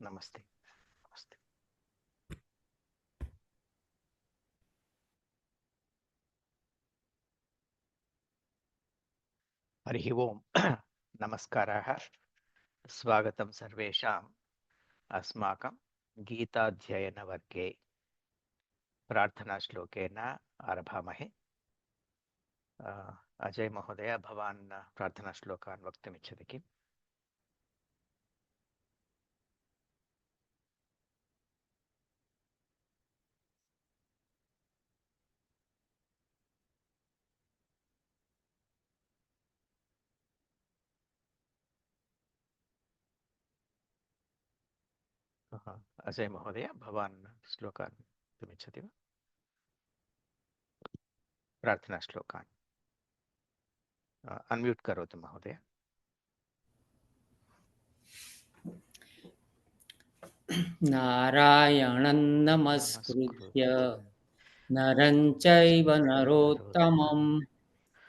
नमस्ते नमस्ते। हरिः ओम् नमस्काराः। स्वागतं सर्वेषाम् अस्माकं गीताध्ययनवर्गे। प्रार्थनाश्लोकेन आरभामहे। अजय महोदय, भवान् प्रार्थनाश्लोकान् वक्तुमिच्छति किम्? अजय महोदय, भवान् श्लोकान् वक्तुमिच्छति वा? प्रार्थनाश्लोकान् अन्म्यूट् करोतु महोदय। नारायणं नमस्कृत्य नरं चैव नरोत्तमं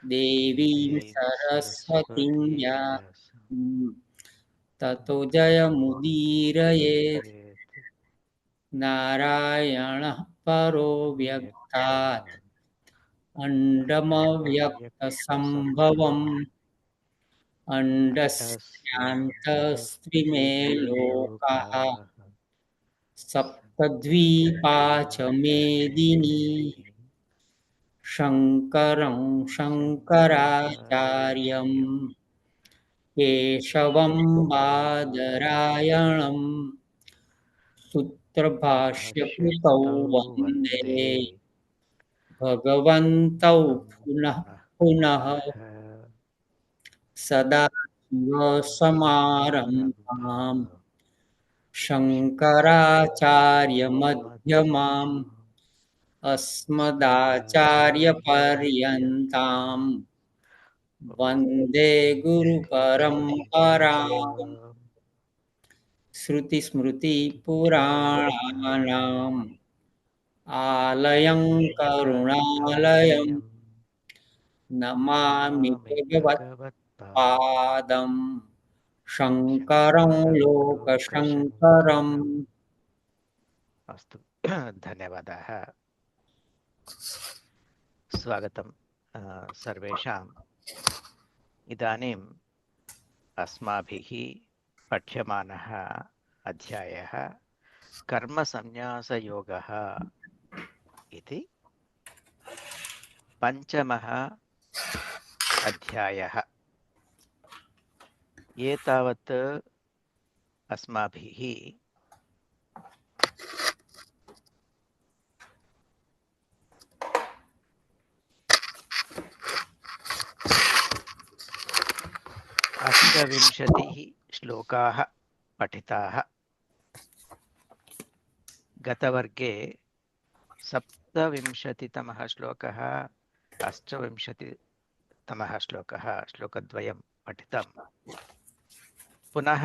देवीं सरस्वतीं व्यासं ततो जयमुदीरयेत्। नारायणः परो व्यक्तात् अण्डमव्यक्तसम्भवम् अण्डस्यान्तस्त्रिमे लोकाः सप्तद्वीपा च मेदिनी शङ्करं शङ्कराचार्यं केशवं बादरायणं सूत्रभाष्यकृतौ वन्दे भगवन्तौ पुनः पुनः सदाशिवसमारम्भां शङ्कराचार्यमध्यमाम् अस्मदाचार्यपर्यन्तां वन्दे गुरुपरम्पराम्। श्रुतिस्मृतिपुराणानाम् आलयं करुणालयं नमामि भगवत्पादं शङ्करं लोकशङ्करम्। अस्तु धन्यवादाः। स्वागतं सर्वेषाम्। इदानीम् अस्माभिः पठ्यमानः अध्यायः कर्मसन्न्यासयोगः इति पञ्चमः अध्यायः। एतावत् अस्माभिः अष्टविंशतिः श्लोकाः पठिताः। गतवर्गे सप्तविंशतितमः श्लोकः, अष्टविंशतितमः श्लोकः, श्लोकद्वयं पठितं। पुनः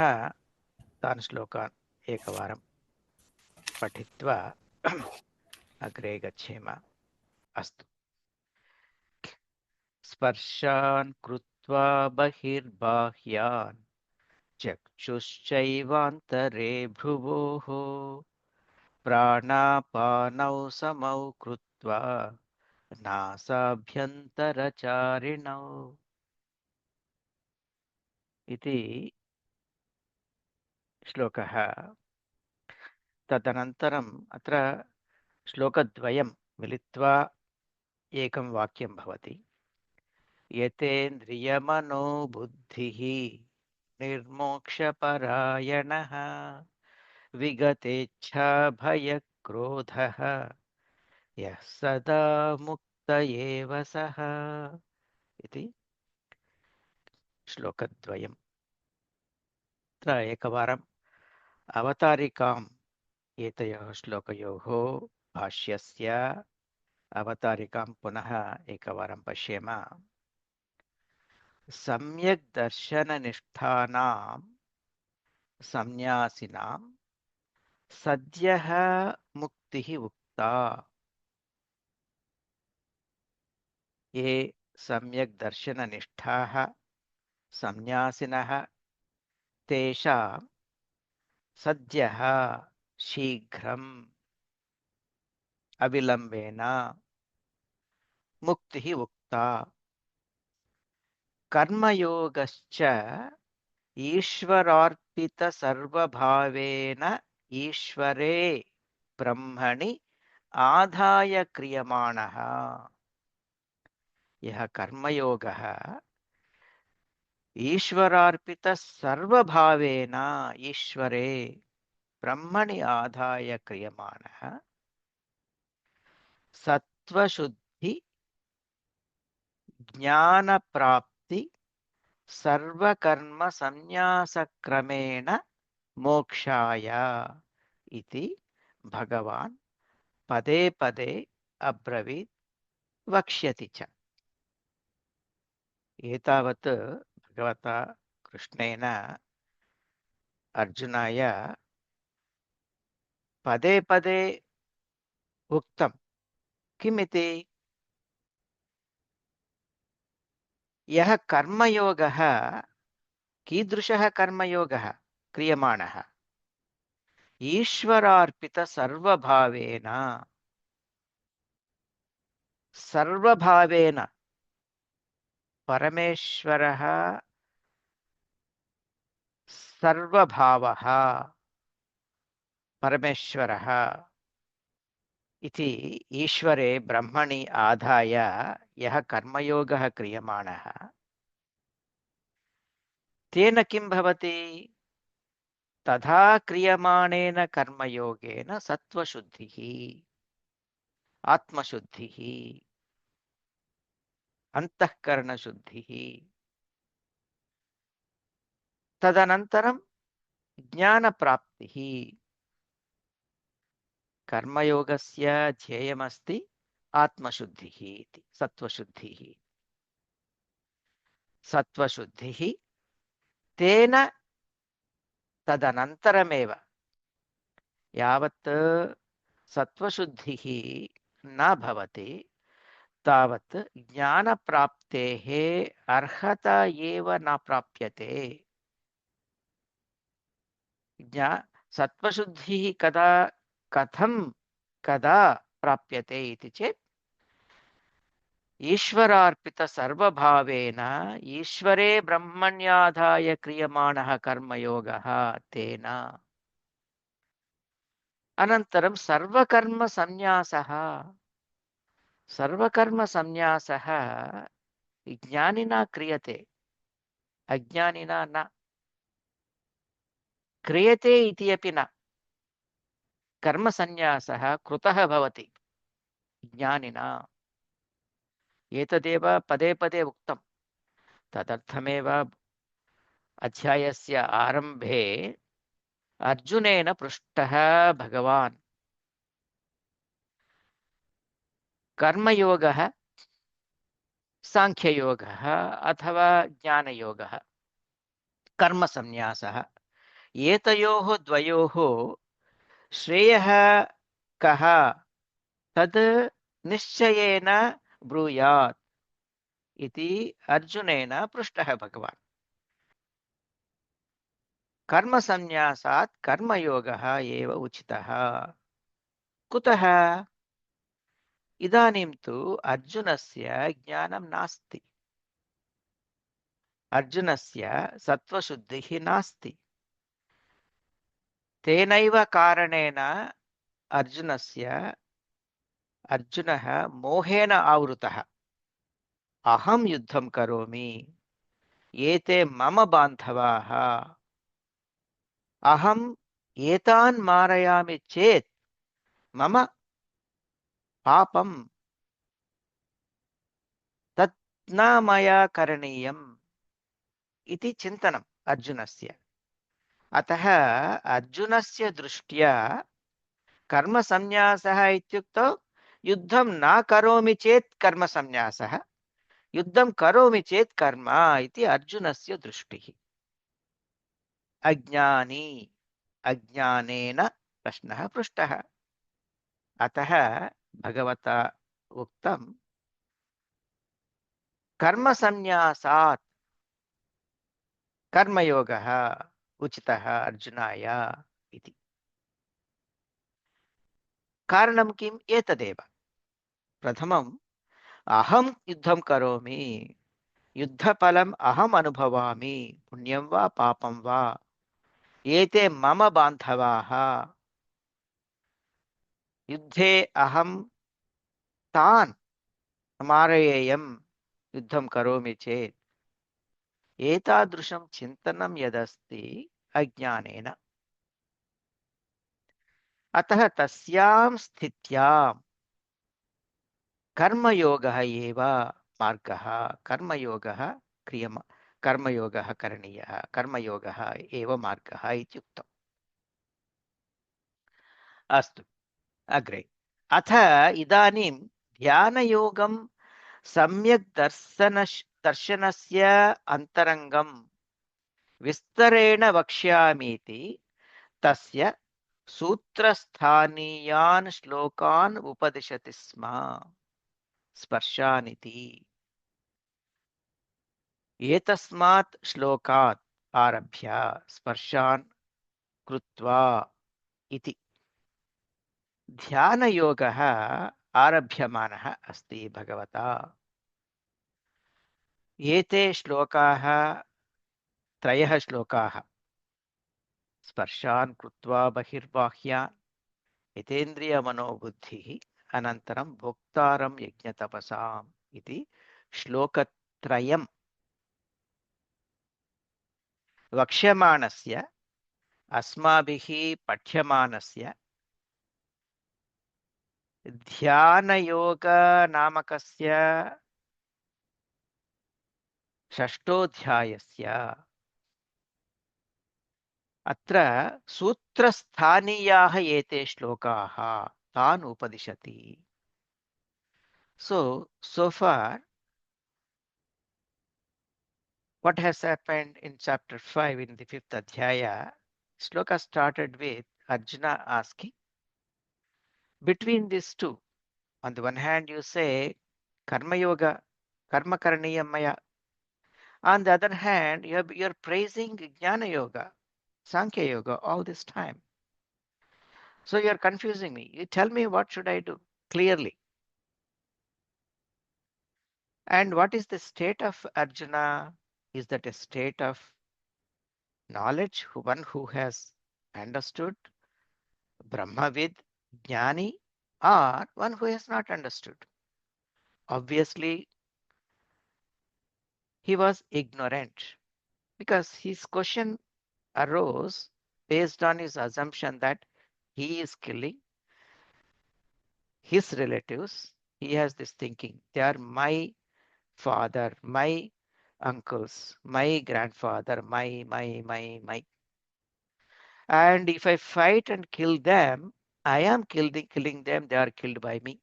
तान् श्लोकान् एकवारं पठित्वा अग्रे गच्छेम। अस्तु। स्पर्शान् कृत्वा बहिर्बाह्यान् चक्षुश्चैवान्तरे भ्रुवोः प्राणापानौ समौ कृत्वा नासाभ्यन्तरचारिणौ इति श्लोकः। तदनन्तरम् अत्र श्लोकद्वयं मिलित्वा एकं वाक्यं भवति। यतेन्द्रियमनो बुद्धिः निर्मोक्षपरायणः विगतेच्छा भयक्रोधः यः सदा मुक्त एव सः इति श्लोकद्वयम्। अत्र एकवारम् अवतारिकाम् एतयोः श्लोकयोः भाष्यस्य अवतारिकां पुनः एकवारं पश्येम। सम्यक् दर्शननिष्ठानां सन्न्यासिनां सद्यः मुक्तिः उक्ता। ये सम्यक् दर्शननिष्ठाः सन्न्यासिनः तेषां सद्यः शीघ्रम् अविलम्बेन मुक्तिः उक्ता। कर्मयोगश्च ईश्वरार्पित सर्वभावेन ईश्वरे ब्रह्मणि आधाय क्रियमाणः। यह कर्मयोगः ईश्वरार्पित सर्वभावेन ईश्वरे ब्रह्मणि आधाय क्रियमाणः सत्वशुद्धि ज्ञान प्राप्ति सर्वकर्म संन्यासक्रमेण मोक्षाय इति भगवान् पदे पदे अब्रवीत् वक्ष्यति च। एतावत् भगवता कृष्णेन अर्जुनाय पदे पदे उक्तं। किमिति? यः कर्मयोगः, कीदृशः कर्मयोगः क्रियमाणः? ईश्वरार्पित सर्वभावेन, सर्वभावेन परमेश्वरः सर्वभावः, परमेश्वरः इति ईश्वरे ब्रह्मणि आधाय यः कर्मयोगः क्रियमाणः तेन किं भवति? तथा क्रियमाणेन कर्मयोगेन सत्वशुद्धिः, आत्मशुद्धिः, अंतःकरणशुद्धिः, तदनन्तरं ज्ञानप्राप्तिः। कर्मयोगस्य ध्येयमस्ति आत्मशुद्धिः इति, सत्वशुद्धिः। सत्वशुद्धिः तेन तदनन्तरमेव, यावत् सत्वशुद्धिः न भवति तावत् ज्ञानप्राप्तेः अर्हता एव न प्राप्यते। सत्वशुद्धिः कदा, कथं, कदा प्राप्यते इति चेत् ईश्वरार्पित सर्वभावेन ईश्वरे ब्रह्मण्याधाय क्रियमाणः कर्मयोगः तेन। अनन्तरं सर्वकर्म संन्यासः। सर्वकर्म संन्यासः ज्ञानिना क्रियते, अज्ञानिना न क्रियते इति अपि न। कर्मसन्न्यासः कृतः भवति ज्ञानिना। एतदेव पदे पदे उक्तं। तदर्थमेव अध्यायस्य आरम्भे अर्जुनेन पृष्टः भगवान्, कर्मयोगः, सांख्ययोगः अथवा ज्ञानयोगः, कर्मसन्न्यासः, एतयोः द्वयोः श्रेयः कः तद् निश्चयेन ब्रूयात् इति अर्जुनेन पृष्टः भगवान्। कर्मसन्न्यासात् कर्मयोगः एव उचितः। कुतः? इदानीं तु अर्जुनस्य ज्ञानं नास्ति, अर्जुनस्य सत्वशुद्धिः नास्ति। तेनैव कारणेन अर्जुनः मोहेन आवृतः। अहं युद्धं करोमि, एते मम बान्धवाः, अहम् एतान् मारयामि चेत् मम पापं, तत् न मया करणीयम् इति चिन्तनम् अर्जुनस्य। अतः अर्जुनस्य दृष्ट्या कर्मसन्न्यासः इत्युक्तौ युद्धं न करोमि चेत् कर्मसन्न्यासः, युद्धं करोमि चेत् कर्म इति अर्जुनस्य दृष्टिः। अज्ञानी, अज्ञानेन प्रश्नः पृष्टः। अतः भगवता उक्तं कर्मसन्न्यासात् कर्मयोगः उचितः अर्जुनाय इति। कारणं किम्? एतदेव। प्रथमम् अहं युद्धं करोमि, युद्धफलम् अहम् अनुभवामि, पुण्यं वा पापं वा, एते मम बान्धवाः, युद्धे अहं तान् मारयेयं युद्धं करोमि चेत्। एतादृशं चिन्तनं यदस्ति अज्ञानेन, अतः तस्यां स्थित्यां कर्मयोगः एव मार्गः, कर्मयोगः क्रियम कर्मयोगः करणीयः, कर्मयोगः एव मार्गः इत्युक्तम्। अस्तु, अग्रे। अथ इदानीं ध्यानयोगं सम्यक् दर्शनस्य अन्तरङ्गं विस्तरेण वक्ष्यामीति तस्य सूत्रस्थानीयान् श्लोकान् उपदिशति स्म। स्पर्शानिति एतस्मात् श्लोकात् आरभ्य स्पर्शान् कृत्वा इति ध्यानयोगः आरभ्यमानः अस्ति भगवता। एते श्लोकाः, त्रयः श्लोकाः, स्पर्शान् कृत्वा बहिर्बाह्यान्, यतेन्द्रियमनोबुद्धिः, अनन्तरं भोक्तारं यज्ञतपसाम् इति श्लोकत्रयं वक्ष्यमाणस्य, अस्माभिः पठ्यमानस्य ध्यानयोग नामकस्य षष्ठोऽध्यायस्य अत्र सूत्रस्थानीयाः एते श्लोकाः तान् उपदिशति। So far, what has happened in chapter 5 in the 5th Adhyaya, Shloka started with Arjuna asking, between these two, on the one hand you say Karma Yoga, Karma Karaniyam Maya. On the other hand, you're praising Jnana Yoga, Sankhya Yoga all this time. So you're confusing me. You tell me what should I do clearly. And what is the state of Arjuna? Is that a state of knowledge, one who has understood, Brahmavid, Jnani, or one who has not understood? Obviously, he was ignorant because his question arose based on his assumption that he is killing his relatives. He has this thinking, they are my father, my uncles, my grandfather, my. And if I fight and kill them, I am killing them, they are killed by me.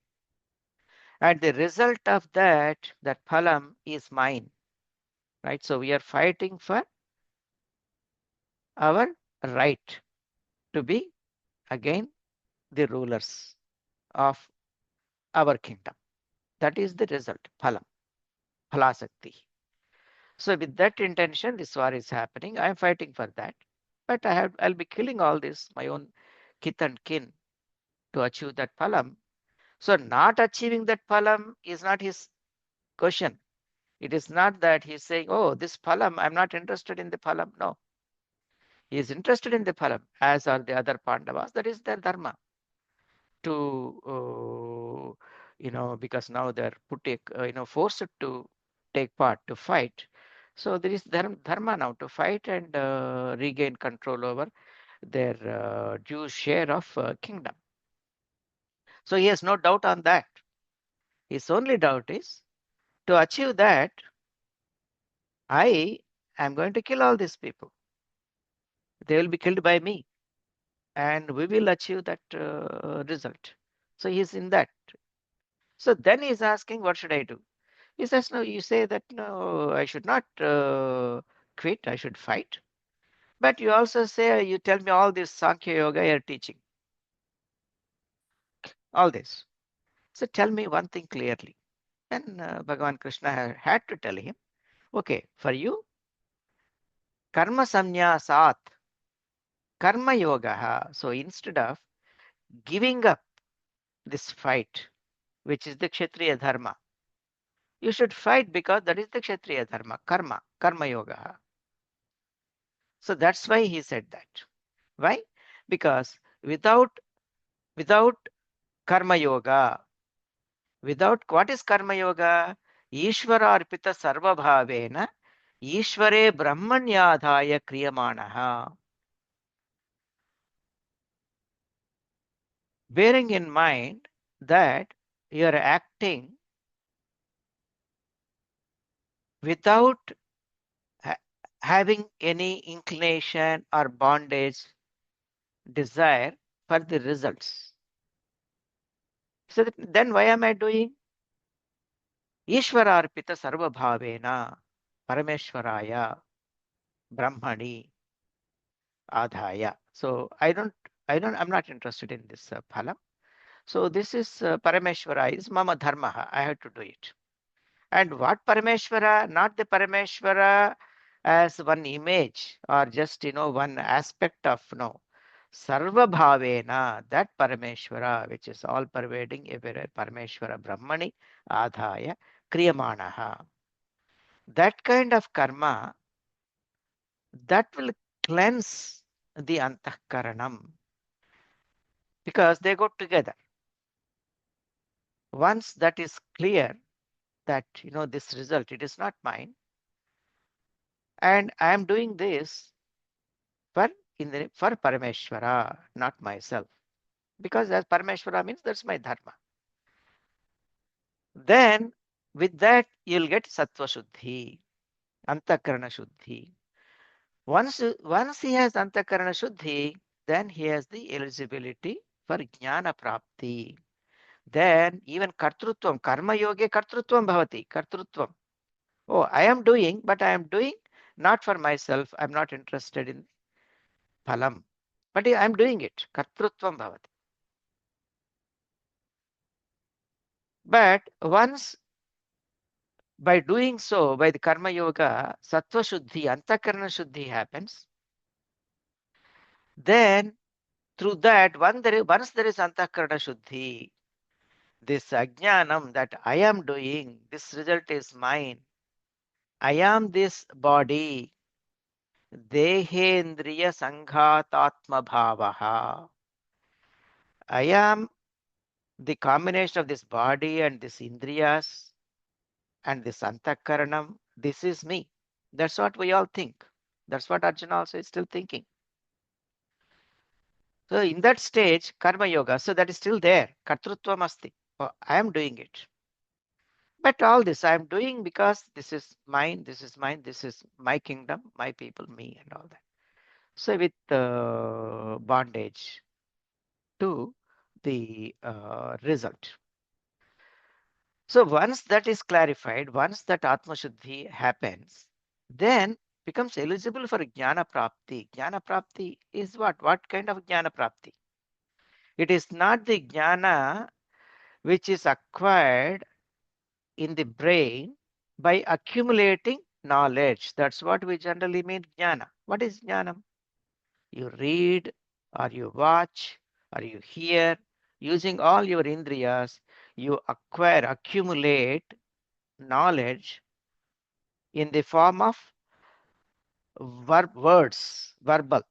And the result of that phalam is mine. Right? So we are fighting for our right to be again the rulers of our kingdom. That is the result, phalam, phalasakti. So with that intention, this war is happening. I am fighting for that. But I'll be killing all this, my own kith and kin, to achieve that phalam. So not achieving that phalam is not his question. It is not that he's saying, oh, this phalam, I'm not interested in the phalam. No. He is interested in the phalam, as are the other Pandavas. That is their dharma. To, because now they're forced to take part, to fight. So there is dharma now to fight and regain control over their due share of kingdom. So he has no doubt on that. His only doubt is, to achieve that, I am going to kill all these people. They will be killed by me, and we will achieve that result. So he is in that. So then he is asking, what should I do? He says, no, you say that, no, I should not quit, I should fight. But you also say, you tell me all this Sankhya Yoga you're teaching. All this. So tell me one thing clearly. Then Bhagavan Krishna had to tell him, okay, for you, karma samnyasat, Karma yoga. So instead of giving up this fight, which is the Kshatriya dharma, you should fight because that is the Kshatriya dharma, karma yoga. So that's why he said that. Why? Because without karma yoga, without what is karma yoga? Ishvara arpita sarva bhavena Ishvare brahmanyadhaya kriyamanaha. Bearing in mind that you are acting without having any inclination or bondage, desire for the results. So then why am I doing? Ishwararpita sarva bhavena parameshwaraya brahmani adhaya. So I'm not interested in this phala. So this is parameshwara is mama dharma. I have to do it. And what Parameshwara? Not the Parameshwara as one image or just one aspect of Sarva Bhavena, that Parameshwara, which is all pervading everywhere, Parameshwara Brahmani Adhaya Kriyamanaha. That kind of karma that will cleanse the antakaranam because they go together. Once that is clear that this result, it is not mine, and I am doing this for Parameshwara, not myself. Because as Parameshwara means that's my dharma. Then with that you'll get Sattva Shuddhi, Antakarana Shuddhi. Once he has Antakarana Shuddhi, then he has the eligibility for Jnana Prapti. Then even Kartrutvam, Karma Yoge Kartrutvam Bhavati, Kartrutvam. Oh, I am doing, but I am doing not for myself. I'm not interested in phalam. But I am doing it. Kartrutvam Bhavati. But once by doing so, by the karma yoga, sattva shuddhi, antakarana shuddhi happens. Then through that, once there is antakarana shuddhi, this ajnanam that I am doing, this result is mine. I am this body. Dehendriya sanghatatma bhavaha. I am the combination of this body and this indriyas and this antakaranam. This is me. That's what we all think. That's what Arjuna also is still thinking. So in that stage, karma yoga, so that is still there. Kartrutvam asti. Oh, I am doing it. But all this I am doing because this is mine, this is mine, this is my kingdom, my people, me, and all that. So with bondage to the result. So once that is clarified, once that Atma Shuddhi happens, then becomes eligible for Jnana Prapti. Jnana Prapti is what? What kind of Jnana Prapti? It is not the Jnana which is acquired in the brain by accumulating knowledge. That's what we generally mean Jnana. What is Jnanam? You read or you watch or you hear using all your indriyas, you accumulate knowledge in the form of words, verbal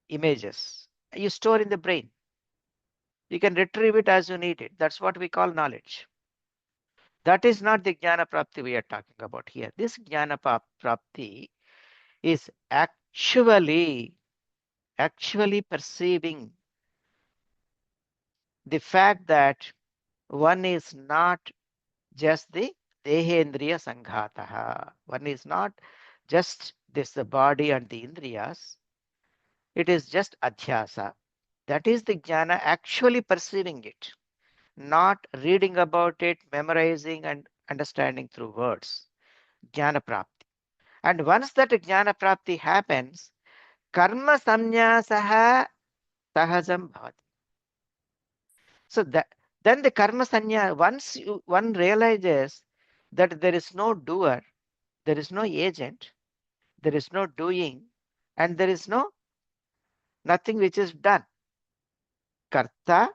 images. You store in the brain. You can retrieve it as you need it. That's what we call knowledge. That is not the Jnana Prapti we are talking about here. This Jnana Prapti is actually perceiving the fact that one is not just the Dehendriya Sanghataha. One is not just this the body and the Indriyas. It is just Adhyasa. That is the Jnana actually perceiving it, not reading about it, memorizing and understanding through words. Jnana Prapti. And once that Jnana Prapti happens, Karma Samnyasaha Sahajam Bhavati. So then the Karma Sanya, once one realizes that there is no doer, there is no agent, there is no doing, and there is no nothing which is done. Karta,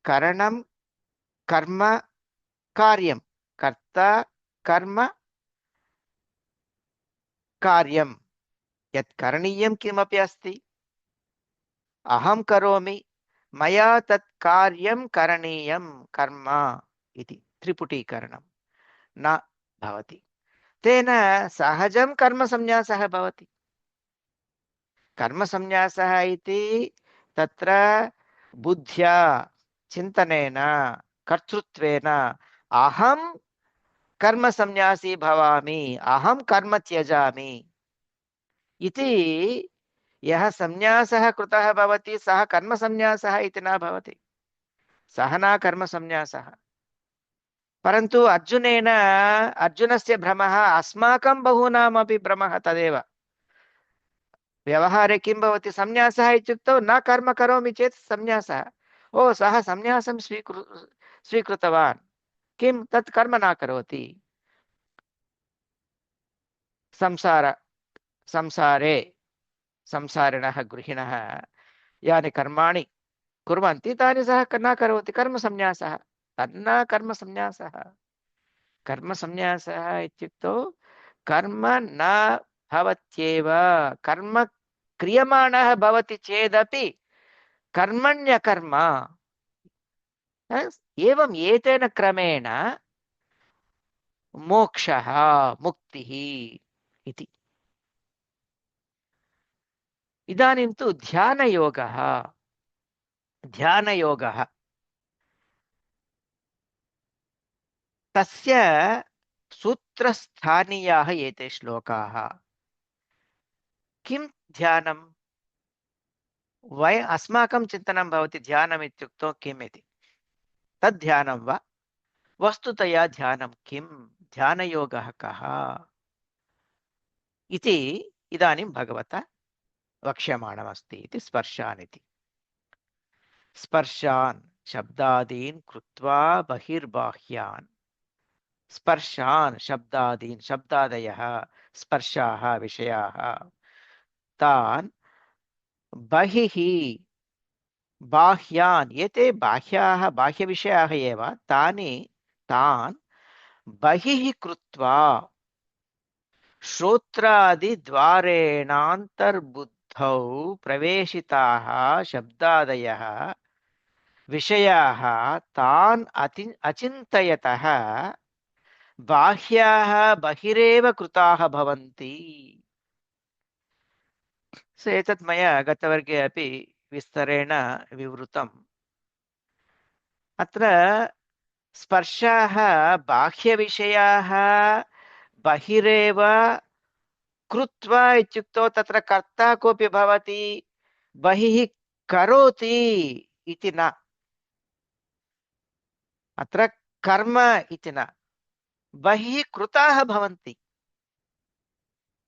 karanam, karma, karyam. Karta, karma, karyam. Yat karaniyam kimapi asti. Aham karomi. Maya tat karyam karaniyam karma. Iti tripuटीकरणं न भवति. तेन सहजं कर्मसंन्यासः भवति. कर्मसंन्यासः इति तत्र बुद्ध्या चिन्तनेन कर्तृत्वेन अहं कर्मसंन्यासी भवामि, अहं कर्म त्यजामि इति यः संन्यासः कृतः भवति सः कर्मसंन्यासः इति न भवति. सः न कर्मसंन्यासः. परन्तु अर्जुनस्य भ्रमः अस्माकं बहूनामपि भ्रमः तदेव. व्यवहारे किं भवति? संन्यासः इत्युक्तौ न कर्म करोमि चेत् संन्यासः. ओ सः संन्यासं स्वीकृतवान्, किं तत् कर्म न करोति. संसारे संसारिणः गृहिणः यानि कर्माणि कुर्वन्ति तानि सः न करोति. कर्मसंन्यासः तन्न कर्मसंन्यासः. कर्मसंन्यासः इत्युक्तौ कर्म न भवत्येव. कर्म क्रियमाणः भवति चेदपि कर्मण्यकर्म. एवम् एतेन क्रमेण मोक्षः मुक्तिः इति. इदानीं तु ध्यानयोगः. ध्यानयोगः तस्य सूत्रस्थानीयाः एते श्लोकाः. किं ध्यानं? अस्माकं चिन्तनं भवति ध्यानम् इत्युक्तौ किम् इति. तद् ध्यानं वा? वस्तुतया ध्यानं किं? ध्यानयोगः कः इति इदानीं भगवता वक्ष्यमाणमस्ति इति. स्पर्शान् इति. स्पर्शान् शब्दादीन् कृत्वा बहिर्बाह्यान्. स्पर्शान् शब्दादीन्, शब्दादयः स्पर्शाः विषयाः, तान् बहिः बाह्यान्. एते बाह्याः बाह्यविषयाः एव. तान् बहिः कृत्वा श्रोत्रादिद्वारेणान्तर्बुद्धौ प्रवेशिताः शब्दादयः विषयाः तान् अचिन्तयतः बाह्याः बहिरेव कृताः भवन्ति. एतत् मया गतवर्गे अपि विस्तरेण विवृतम्. अत्र स्पर्शाः बाह्यविषयाः बहिरेव कृत्वा इत्युक्तौ तत्र कर्ता कोऽपि भवति, बहिः करोति इति न. अत्र कर्म इति न, बहिः कृताः भवन्ति.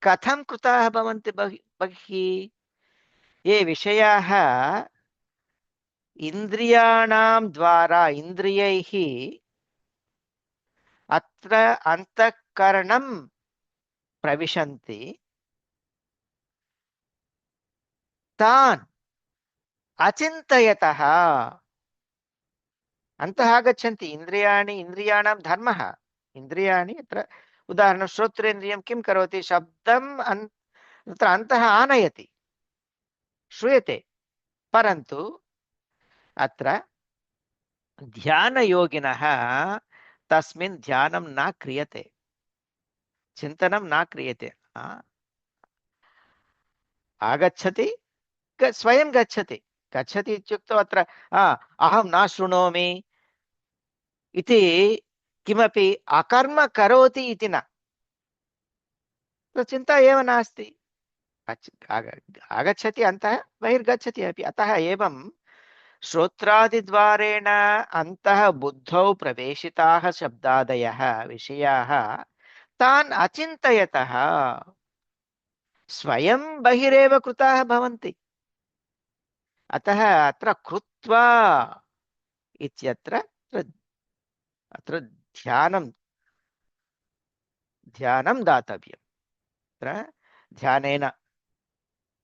कथं कृताः भवन्ति बहिः? ये विषयाः इन्द्रियाणां द्वारा, इन्द्रियैः अत्र अन्तःकरणं प्रविशन्ति, तान् अचिन्तयतः अन्तः आगच्छन्ति. इन्द्रियाणि, इन्द्रियाणां धर्मः. इन्द्रियाणि अत्र उदाहरणं श्रोत्रेन्द्रियं किं करोति? शब्दम् अत्र अन्तः आनयति, श्रूयते. परन्तु अत्र ध्यानयोगिनः तस्मिन् ध्यानं न क्रियते, चिन्तनं न क्रियते. आगच्छति, स्वयं गच्छति. गच्छति इत्युक्तौ अत्र अहं न शृणोमि इति किमपि अकर्म करोति इति न. चिन्ता एव नास्ति. आगच्छति अन्तः, बहिर्गच्छति अपि. अतः एवं श्रोत्रादिद्वारेण अन्तः बुद्धौ प्रवेशिताः शब्दादयः विषयाः तान् अचिन्तयतः स्वयं बहिरेव कृताः भवन्ति. अतः अत्र कृत्वा इत्यत्र अत्र ध्यानं दातव्यम्. अत्र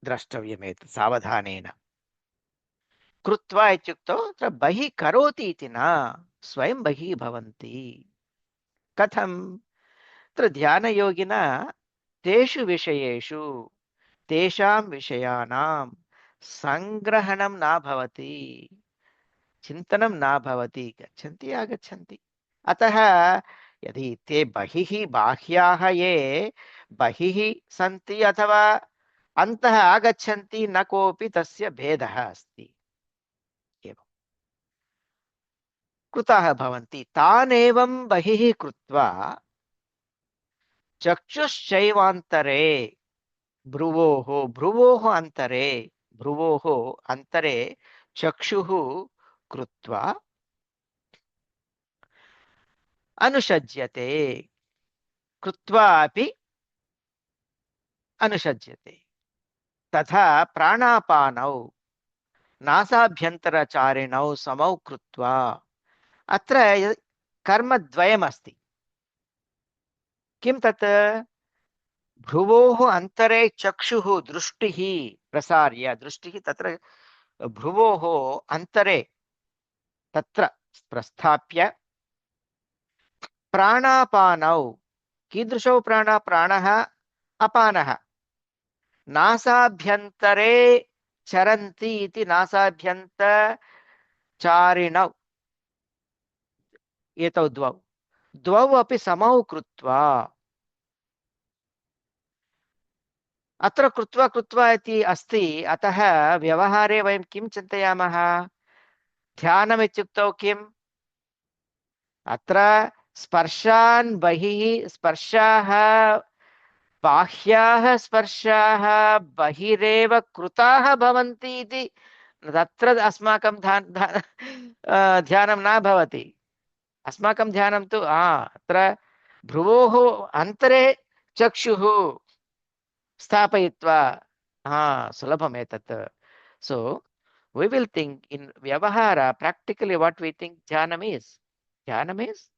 द्रष्टव्यमेतत् सावधानेन। कृत्वा इत्युक्तौ तत्र बहिः करोति इति न, स्वयं बहिः भवन्ति। कथं? तत्र ध्यानयोगिना तेषु विषयेषु तेषां विषयाणां सङ्ग्रहणं न भवति, चिन्तनं न भवति, गच्छन्ति आगच्छन्ति। अतः यदि ते बहिः बाह्याः ये बहिः सन्ति अथवा अन्तः आगच्छन्ति, न कोऽपि तस्य भेदः अस्ति। एवं कृताः भवन्ति। तानेवं बहिः कृत्वा चक्षुश्चैवान्तरे, भ्रुवोः अन्तरे चक्षुः कृत्वा अनुसज्यते, कृत्वा अपि अनुसज्यते। तथा प्राणापानौ नासाभ्यन्तरचारिणौ समौ कृत्वा, अत्र कर्मद्वयमस्ति। किं तत्? भ्रुवोः अन्तरे चक्षुः दृष्टिः प्रसार्य, दृष्टिः तत्र भ्रुवोः अन्तरे तत्र प्रस्थाप्य, प्राणापानौ, कीदृशौ प्राणः अपानः, नासाभ्यन्तरे चरन्ति इति, नासाभ्यन्तचारिणौ, एतौ द्वौ अपि समौ कृत्वा, अत्र कृत्वा कृत्वा इति अस्ति। अतः व्यवहारे वयं किं चिन्तयामः? ध्यानम् इत्युक्तौ किम्? अत्र स्पर्शान् बहिः, स्पर्शाः बाह्याः स्पर्शाः बहिरेव कृताः भवन्ति इति तत्र अस्माकं ध्यानं न भवति। अस्माकं ध्यानं तु अत्र भ्रुवोः अन्तरे चक्षुः स्थापयित्वा, सुलभम् एतत्। सो we will think in vyavahara, practically what we think jhanam is. Jhanam is,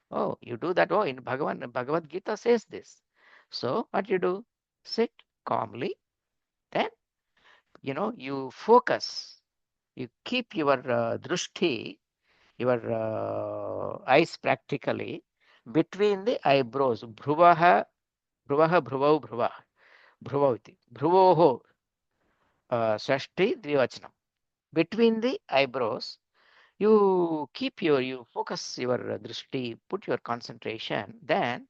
oh, you do that. Oh, in Bhagavad Gita says this. So what you do? Sit calmly. Then, you focus. You keep your drushti, your eyes practically between the eyebrows. Bhruvau iti. Bhruvoho, shashti dvivachanam. Between the eyebrows, you focus your drishti, put your concentration. Then,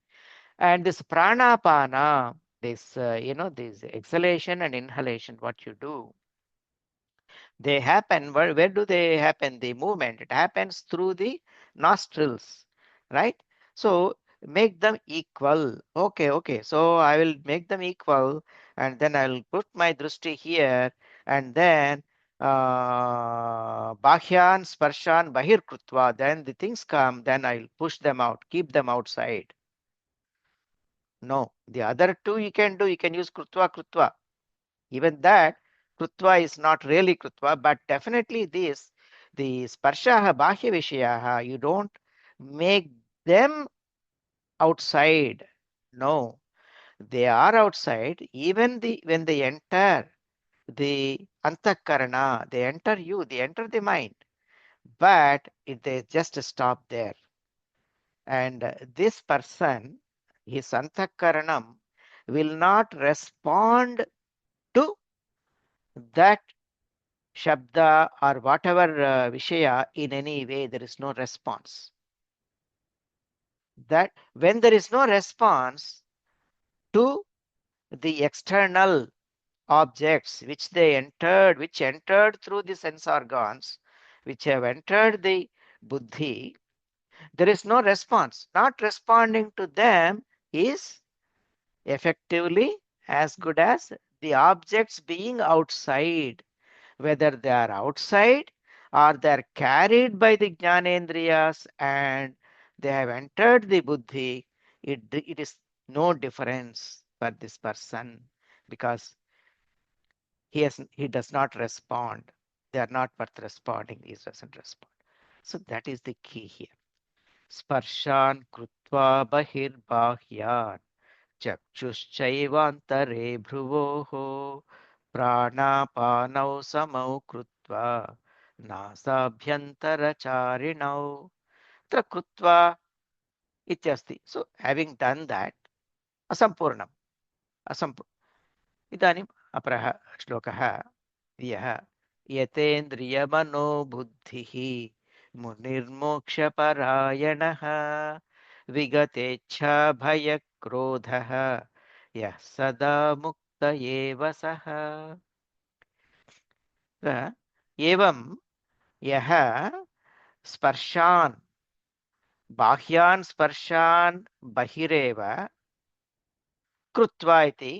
and this pranapana, this exhalation and inhalation, what you do, they happen. Where do they happen? The movement, it happens through the nostrils, right? So make them equal. Okay, so I will make them equal, and then I'll put my drishti here, and then bahyan sparshan bahir krutva, then the things come, then I'll push them out, keep them outside. No, the other two you can do, you can use krutva. Even that, krutva is not really krutva, but definitely this, the sparshaha bahya vishayaha, you don't make them outside. No, they are outside. Even when they enter the antakarana, they enter you, they enter the mind, but they just stop there. And this person, his antakaranam, will not respond to that shabda or whatever vishaya in any way. There is no response. That when there is no response to the external objects which entered through the sense organs, which have entered the buddhi, there is no response. Not responding to them is effectively as good as the objects being outside. Whether they are outside or they are carried by the jnanendriyas and they have entered the buddhi, it is no difference for this person, because he does not respond. They are not worth responding. He doesn't respond. So that is the key here. Sparshan krutva bahirbahyan चक्षुश्चैवान्तरे भ्रुवोः प्राणापानौ समौ कृत्वा नासाभ्यन्तरचारिणौ. तत्र कृत्वा इत्यस्ति. सो having done that असंपूर्णम्. इदानीम् अपरः श्लोकः यः यतेन्द्रियमनोबुद्धिः मुनिर्मोक्षपरायणः विगतेच्छा भयक्रोधः यः सदा मुक्त एव सः. एवं यः स्पर्शान् बाह्यान् स्पर्शान् बहिरेव कृत्वा इति.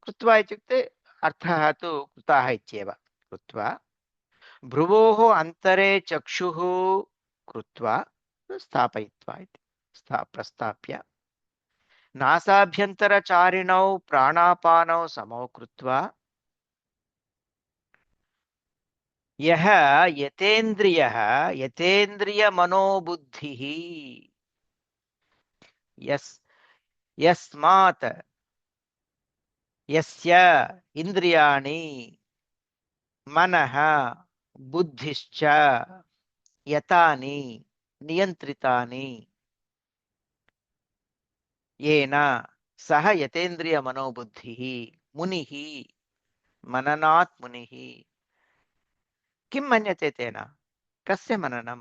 कृत्वा इत्युक्ते अर्थः तु कृताः इत्येव. कृत्वा भ्रुवोः अन्तरे चक्षुः कृत्वा स्थापयित्वा इति. प्रस्थाप्य नासाभ्यन्तरचारिणौ प्राणापानौ समौ कृत्वा यः यतेन्द्रियः यतेन्द्रियमनोबुद्धिः यस्मात् यस्य इन्द्रियाणि मनः बुद्धिश्च यतानि नियन्त्रितानि येन सः यतेन्द्रिय मनोबुद्धिः मुनिः मननात् मुनिः. किं मन्यते तेन? कस्य मननं?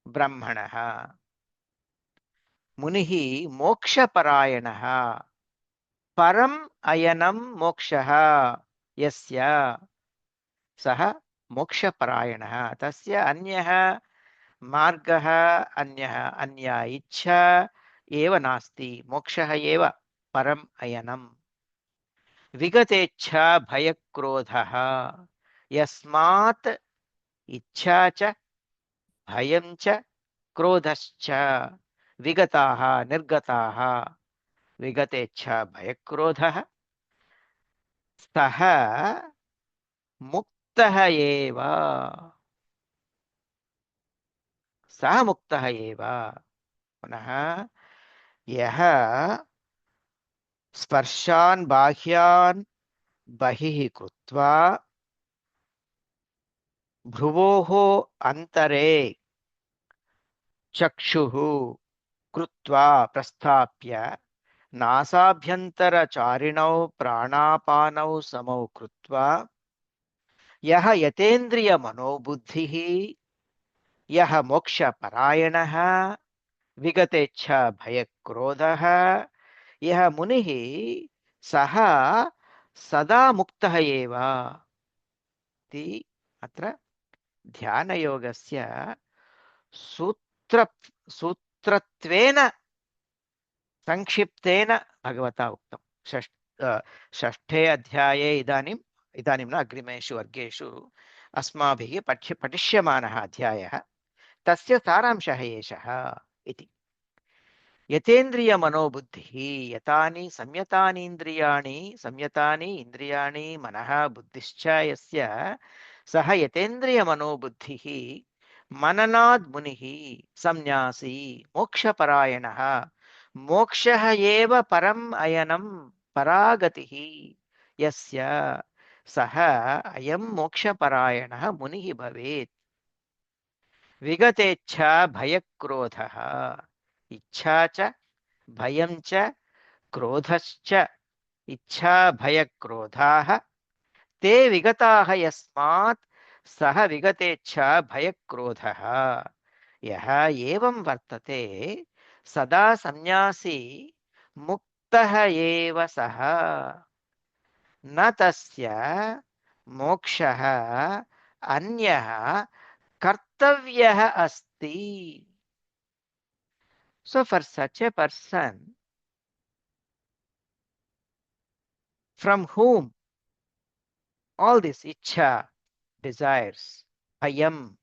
ब्रह्मणः. मुनिः मोक्षपरायणः. परम् अयनं मोक्षः यस्य सः मोक्षपरायणः. तस्य अन्यः मार्गः अन्या इच्छा एव नास्ति. मोक्षः एव परम् अयनम्. विगतेच्छा भयक्रोधः. यस्मात् इच्छा च भयं च क्रोधश्च विगताः निर्गताः. विगतेच्छा भयक्रोधः सः मुक्तः एव. सः मुक्तः एव. पुनः यः स्पर्शान् बाह्यान् बहिः कृत्वा भ्रुवोः अन्तरे चक्षुः कृत्वा प्रस्थाप्य नासाभ्यन्तरचारिणौ प्राणापानौ समौ कृत्वा यः यतेन्द्रियमनोबुद्धिः यः मोक्षपरायणः विगतेच्छा भयक्रोधः यः मुनिः सः सदा मुक्तः एव इति. अत्र ध्यानयोगस्य सूत्र सूत्रत्वेन संक्षिप्तेन भगवता उक्तं. षष्ठे अध्याये इदानीं न अग्रिमेषु वर्गेषु अस्माभिः पठिष्यमानः अध्यायः. तस्य सारांशः एषः इति. यतेन्द्रिय मनोबुद्धिः. यतानि संयतानि इन्द्रियाणि मनः बुद्धिश्च यस्य सः यतेन्द्रिय मनोबुद्धिः मननाद् मुनिः संन्यासी मोक्षपरायणः. मोक्षः एव परम् अयनं परागतिः यस्य सः अयं मोक्षपरायणः मुनिः भवेत्. विगतेच्छा भयक्रोधः. इच्छा च भयं च क्रोधश्च इच्छा भयक्रोधाः ते विगताः यस्मात् सः विगतेच्छा भयक्रोधः. यः एवं वर्तते सदा संन्यासी मुक्तः एव सः. न तस्य मोक्षः अन्यः कर्तव्यः अस्ति. So for such a person from whom all this ichha, desires, bhayam,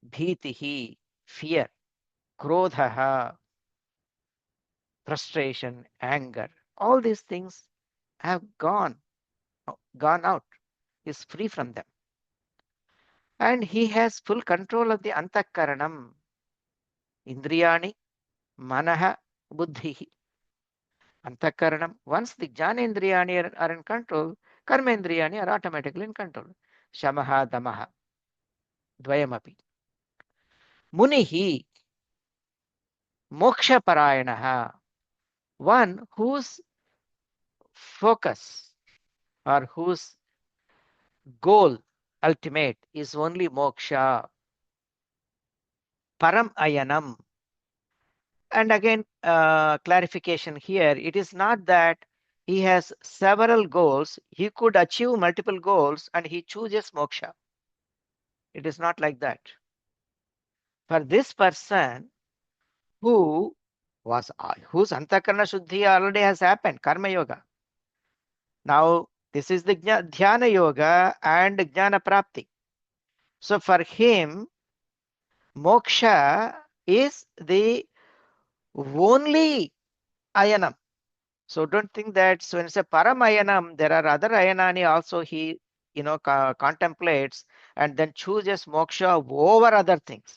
bhitihi, fear, krodhaha, frustration, anger, all these things have gone out, is free from them. And he has full control of the antakaranam, indriyani, manaha, buddhihi. Antakaranam. Once the Jnanendriyani are in control, Karmendriyani are automatically in control. Shamaha, Damaha, Dvayamapi. Munihi, Moksha Parayanaha. One whose focus or whose goal ultimate is only moksha, param ayanam. And again, clarification here, it is not that he has several goals, he could achieve multiple goals and he chooses moksha. It is not like that. For this person who was whose antakarana shuddhi already has happened, karma yoga. Now this is the dhyana yoga and jnana prapti. So for him, moksha is the only ayanam. So don't think that so when it's a paramayanam, there are other ayanani also he contemplates and then chooses moksha over other things.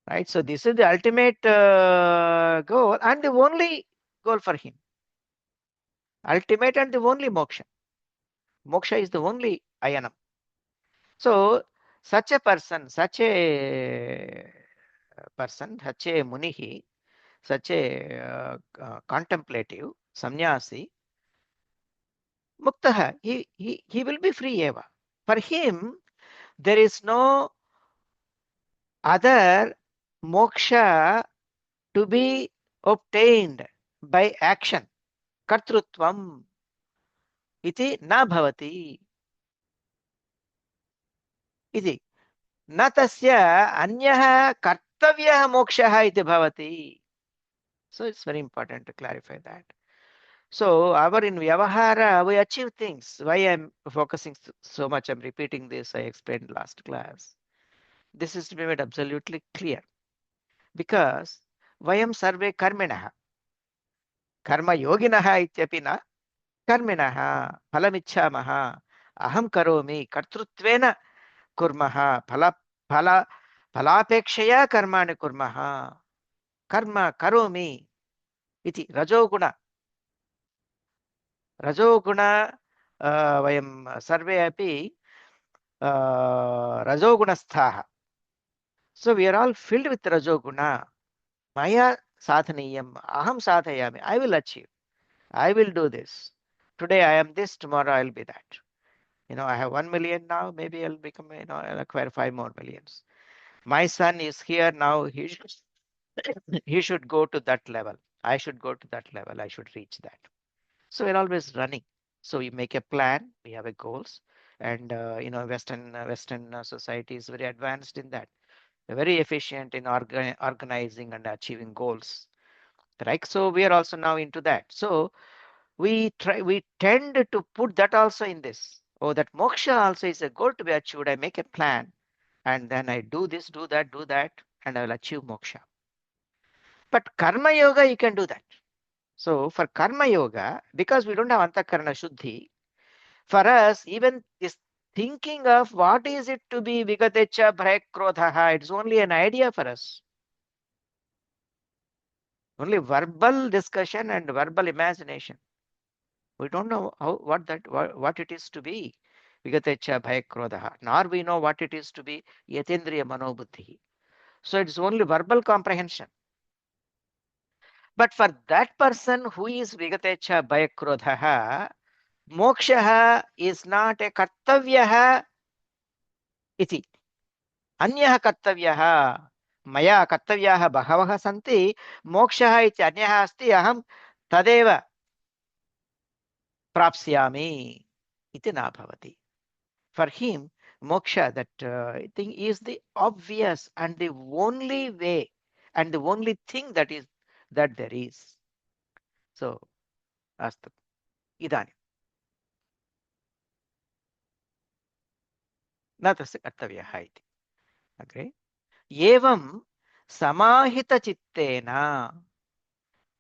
Right? So this is the ultimate goal and the only goal for him. Ultimate and the only moksha. Moksha is the only ayanam. So such a person, such a munihi, such a contemplative, sannyasi, muktaha, he will be free eva. For him, there is no other moksha to be obtained by action. Kartrutvam iti na bhavati. Iti. न तस्य अन्यः कर्तव्यः मोक्षः इति भवति. So it's very important to clarify that. So our in Vyavahara, we achieve things. Why I'm focusing so much, I'm repeating this, I explained last class. This is to be made absolutely clear. Because vayam sarve karminaha. Karma yoginaha ityapi na karminaha. Phalamichhamaha. Aham karomi. Kartrutvena kurmaha. Phalapekshaya karmani kurmaha. Karma karomi. Iti rajoguna. Rajoguna vayam sarve api rajogunasthaha. So we are all filled with rajoguna. Maya sadhaniyam. Aham sadhayami. I will achieve. I will do this. Today I am this, tomorrow I'll be that. I have 1 million now, maybe I'll become, I'll acquire 5 more millions. My son is here now, he should go to that level. I should go to that level. I should reach that. So we're always running. So we make a plan, we have a goals, and Western society is very advanced in that. They're very efficient in organizing and achieving goals. Right? So we are also now into that. So we tend to put that also in this. Oh, that moksha also is a goal to be achieved. I make a plan and then I do this, do that, and I will achieve moksha. But karma yoga, you can do that. So for karma yoga, because we don't have antakarana shuddhi, for us, even this thinking of what is it to be vigatecha bhaya krodhaha, it's only an idea for us. Only verbal discussion and verbal imagination. We don't know what it is to be Vigatecha Bhayakrodha, nor we know what it is to be Yatindriya Manobuddhi. So it's only verbal comprehension. But for that person who is Vigatecha Bhayakrodha, moksha is not a kartavyaha iti. Anyah kartavyaha. Maya kartavyaha bhagavaha santi. Moksha iti anyah asti aham tadeva prapsyami iti na bhavati. For him, moksha, that thing is the obvious and the only way and the only thing that there is. So, astu idani na tasya kartavyah iti. Okay. Evam samahita chittena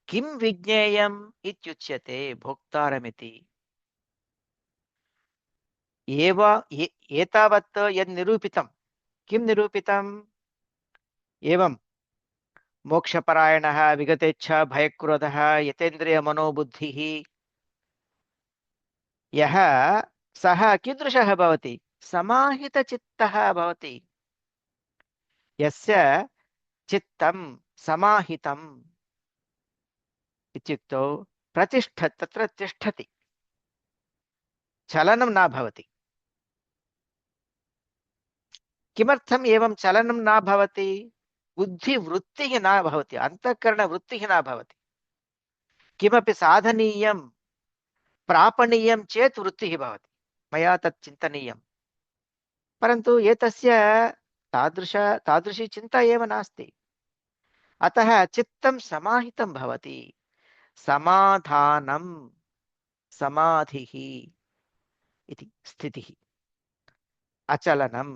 kim vijneyam ityuchyate bhoktaramiti. Etavat yad nirupitam. Kim nirupitam? Evam मोक्षपरायणः विगतेच्छा भयक्रोधः यतेन्द्रिय मनोबुद्धिः यः सः कीदृशः भवति समाहितचित्तः भवति यस्य चित्तं समाहितम् इत्युक्तौ तत्र तिष्ठति चलनं न भवति किमर्थम् एवं चलनं न भवति बुद्धिवृत्तिः न भवति अन्तःकरणवृत्तिः न भवति किमपि साधनीयं प्रापणीयं चेत् वृत्तिः भवति मया तत् चिन्तनीयं परन्तु एतस्य तादृशी चिन्ता एव नास्ति अतः चित्तं समाहितं भवति समाधानं समाधिः इति स्थितिः अचलनं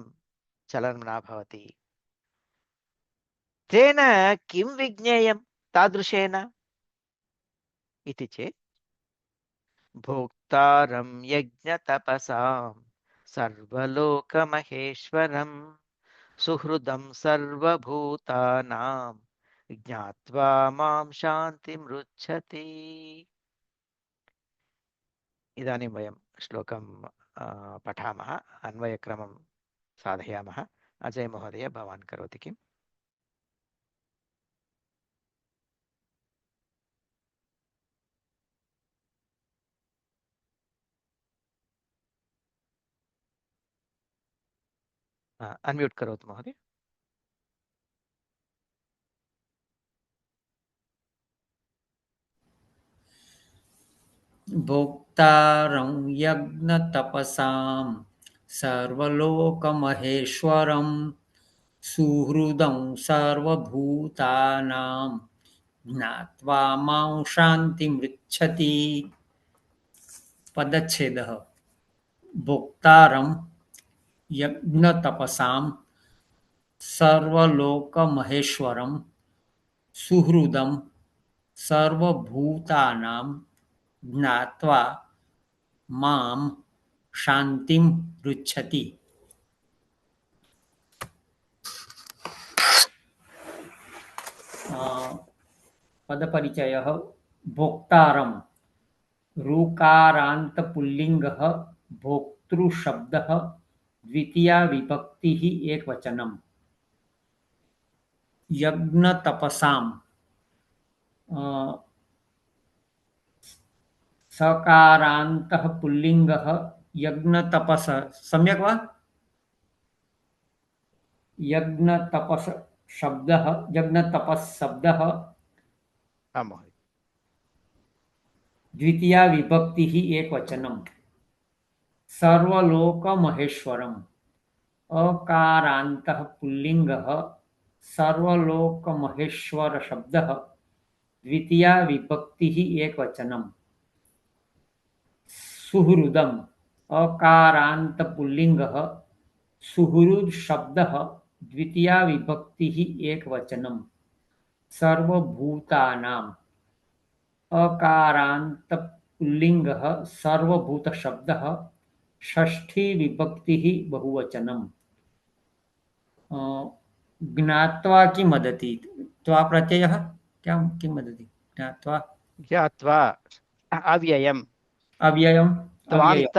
चलनं न भवति तेन किं विज्ञेयं तादृशेन इति चेत् भोक्तारं यज्ञतपसां सर्वलोकमहेश्वरं सुहृदं सर्वभूतानां ज्ञात्वा मां शान्तिमृच्छति इदानीं वयं श्लोकं पठामः अन्वयक्रमं साधयामः अजय महोदय भवान् करोति किम् अन्म्यूट् करोतु महोदय भोक्तारं यज्ञतपसां सर्वलोकमहेश्वरं सुहृदं सर्वभूतानां ज्ञात्वा मां शान्तिमृच्छति। पदच्छेदः भोक्तारं यज्ञतपसां सर्वलोकमहेश्वरं सुहृदं सर्वभूतानां ज्ञात्वा मां शान्तिं पृच्छति। पदपरिचयः भोक्तारं ऋकारान्त पुल्लिङ्गः भोक्तृशब्दः द्वितीया विभक्तिः एकवचनम्। यज्ञतपसां सकारान्तः पुल्लिङ्गः यज्ञतपस सम्यक् वा यज्ञतपस शब्दः यज्ञतपस् शब्दः द्वितीया विभक्तिः एकवचनम्। सर्वलोकमहेश्वरम् अकारान्तः पुल्लिङ्गः सर्वलोकमहेश्वर शब्दः द्वितीया विभक्तिः एकवचनम्। सुहृदम् अकारान्त पुल्लिङ्गः सुहृद शब्दः द्वितीया विभक्तिः एकवचनम्। सर्वभूतानाम् अकारान्त पुल्लिङ्गः सर्वभूत शब्दः षष्ठी विभक्तिः बहुवचनम्। ज्ञात्वा किं वदति त्वा प्रत्ययः क्या किं वदति ज्ञात्वा ज्ञात्वा अव्ययम् अव्ययम् स्वान्त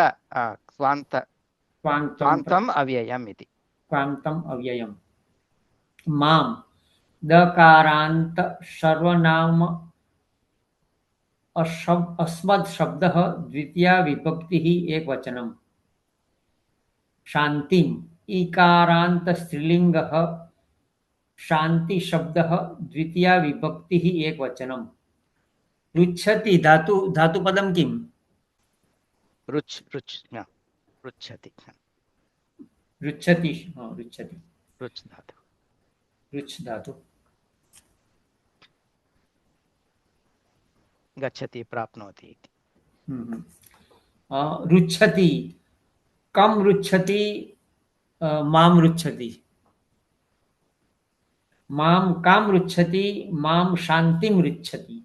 स्वान्त क्वान्तम् स्वान्तम् अव्ययम् इति क्वान्तम् अव्ययम्। मां दकारान्त सर्वनाम अस्मद् शब्दः द्वितीया विभक्तिः एकवचनम्। शान्तिम् इकारान्त स्त्रीलिङ्गः शान्ति शब्दः द्वितीया विभक्तिः एकवचनम्। पृच्छति धातुपदं किम् रुच् रुच् पृच्छति पृच्छति पृच्छति रुच् धातु पृच्छ धातु। गच्छति प्राप्नोति इति रुच्छति कं रुच्छति मां रुच्छति मां कां रुच्छति मां शान्तिं रुच्छति।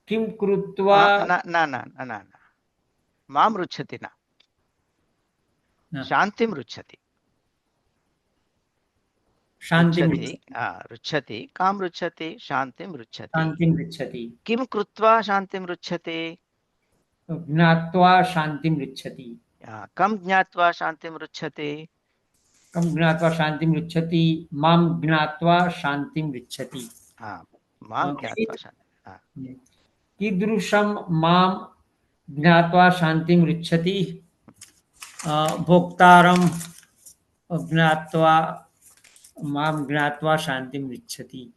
किं कृत्वा न न न न न मां रुच्छति न शान्तिं रुच्छति शान्तिं रुच्छति पृच्छति। रुच्छति कां रुच्छति शान्तिं रुच्छति शान्तिं पृच्छति। किं कृत्वा शान्तिं रुच्छति ज्ञात्वा शान्तिं पृच्छति। कं ज्ञात्वा शान्तिं रुच्छति कं ज्ञात्वा शान्तिं पृच्छति? मां ज्ञात्वा शान्तिं पृच्छति। मां ज्ञात्वा कीद- शान्ति कीदृशं मां ज्ञात्वा शान्तिं पृच्छति? भोक्तारं ज्ञात्वा मां ज्ञात्वा शान्तिं पृच्छति।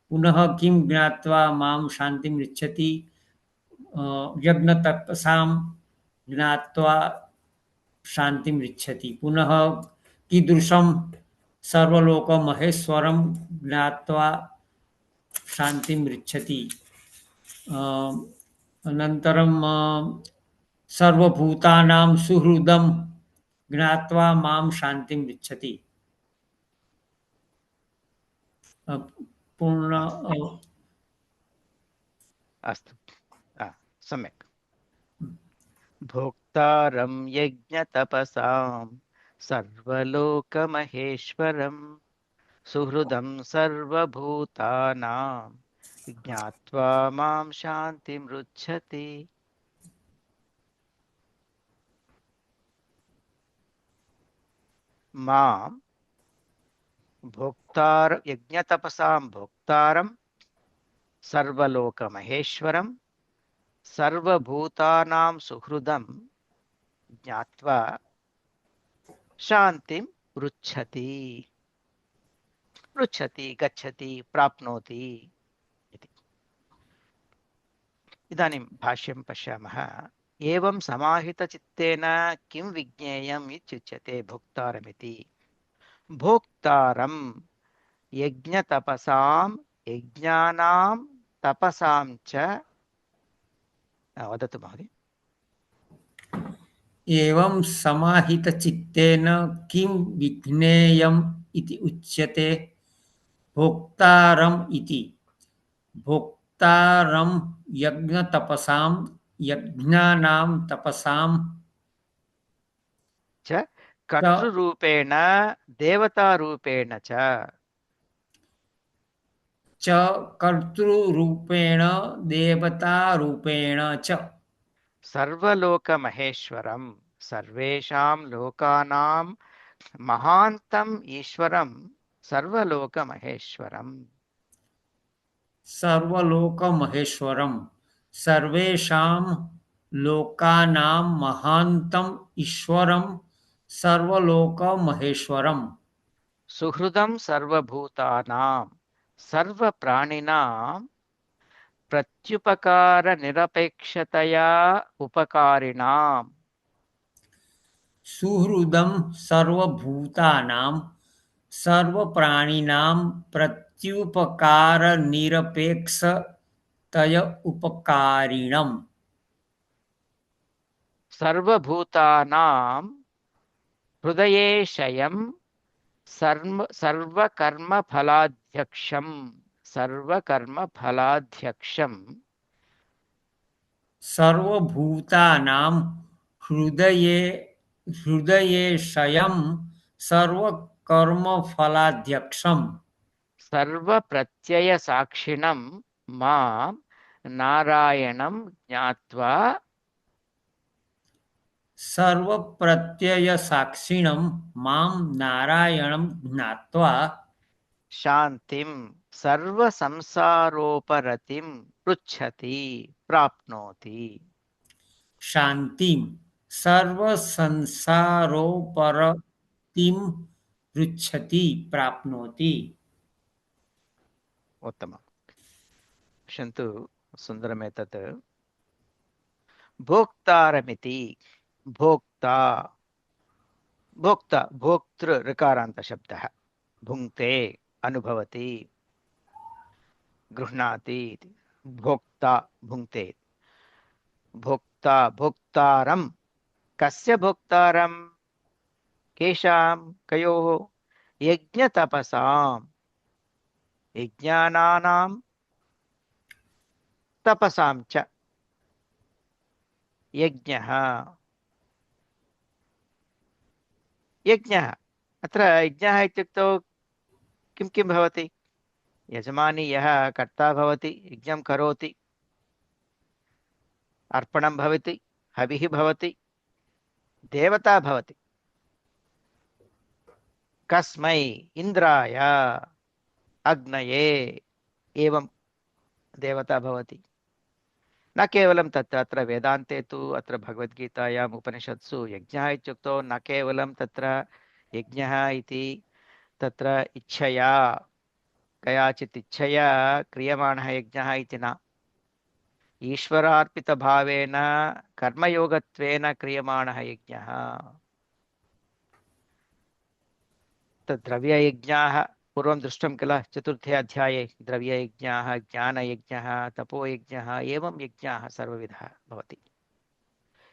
पुनः किं ज्ञात्वा मां शान्तिं पृच्छति? यज्ञतपसां ज्ञात्वा शान्तिं पृच्छति। पुनः कीदृशं सर्वलोकमहेश्वरं ज्ञात्वा शान्तिं पृच्छति। अनन्तरं सर्वभूतानां सुहृदं ज्ञात्वा मां शान्तिं पृच्छति। पूर्ण अस्तु सम्यक् भोक्तारं यज्ञतपसां सर्वलोकमहेश्वरं सुहृदं सर्वभूतानां ज्ञात्वा मां शान्तिमृच्छति मां भोक्तार यज्ञतपसां भोक्तारं सर्वलोकमहेश्वरं सर्वभूतानां सुहृदं ज्ञात्वा शान्तिं पृच्छति पृच्छति गच्छति प्राप्नोति इति इदानीं भाष्यं पश्यामः एवं समाहितचित्तेन किं विज्ञेयम् इत्युच्यते भोक्तारमिति भोक्तारं यज्ञतपसां यज्ञानां तपसां च वदतु महोदय एवं समाहितचित्तेन किं विज्ञेयम् इति उच्यते भोक्तारम् इति। भोक्तारं यज्ञतपसां यज्ञानां तपसां च च कर्तृरूपेण देवतारूपेण कर्तृरूपेण देवतारूपेण च सर्वलोकमहेश्वरं सर्वेषां लोकानां महान्तम् ईश्वरं सर्वलोकमहेश्वरम् सर्वलोकमहेश्वरं सर्वेषां लोकानां महान्तम् ईश्वरं सर्वलोकमहेश्वरम् सुहृदं सर्वभूतानां सर्वप्राणिनां प्रत्युपकारनिरपेक्षतया उपकारिणां सुहृदं सर्वभूतानां सर्वप्राणिनां प्रत्युपकारनिरपेक्षतय उपकारिणम् सर्वभूतानां हृदयेशयं सर्वकर्मफलाध्यक्षं सर्वकर्मफलाध्यक्षं सर्वभूतानां हृदये हृदयेशयं सर्वकर्मफलाध्यक्षम् सर्वप्रत्ययसाक्षिणं मां नारायणं ज्ञात्वा सर्वप्रत्ययसाक्षिणं मां नारायणं ज्ञात्वा शान्तिं सर्वसंसारोपरतिं पृच्छति प्राप्नोति शान्तिं सर्वसंसारोपरतिं पृच्छति प्राप्नोति। उत्तमं पश्यन्तु सुन्दरमेतत् भोक्तारमिति भोक्ता भोक्ता भोक्तृ ऋकारान्तशब्दः भुङ्क्ते अनुभवति गृह्णाति इति भोक्ता भुङ्क्ते भोक्ता भोक्तारं कस्य भोक्तारं केषां कयोः यज्ञतपसां यज्ञानानां तपसां च यज्ञः यज्ञः अत्र यज्ञः इत्युक्तौ किं किं भवति? यजमानी यः कर्ता भवति, यज्ञं करोति, अर्पणं भवति, हविः भवति, देवता भवति। कस्मै? इन्द्राय, अग्नये, एवं देवता भवति। न केवलं तत्, अत्र वेदान्ते तु, अत्र भगवद्गीतायाम् उपनिषत्सु यज्ञः इत्युक्तौ न केवलं तत्र यज्ञः इति तत्र इच्छया, कयाचित् इच्छया क्रियमाणः यज्ञः इति न, ईश्वरार्पितभावेन कर्मयोगत्वेन क्रियमाणः यज्ञः। द्रव्ययज्ञाः पूर्वं दृष्टं किल, चतुर्थे अध्याये द्रव्ययज्ञाः, ज्ञानयज्ञः, तपोयज्ञः, एवं यज्ञाः सर्वविधः भवति।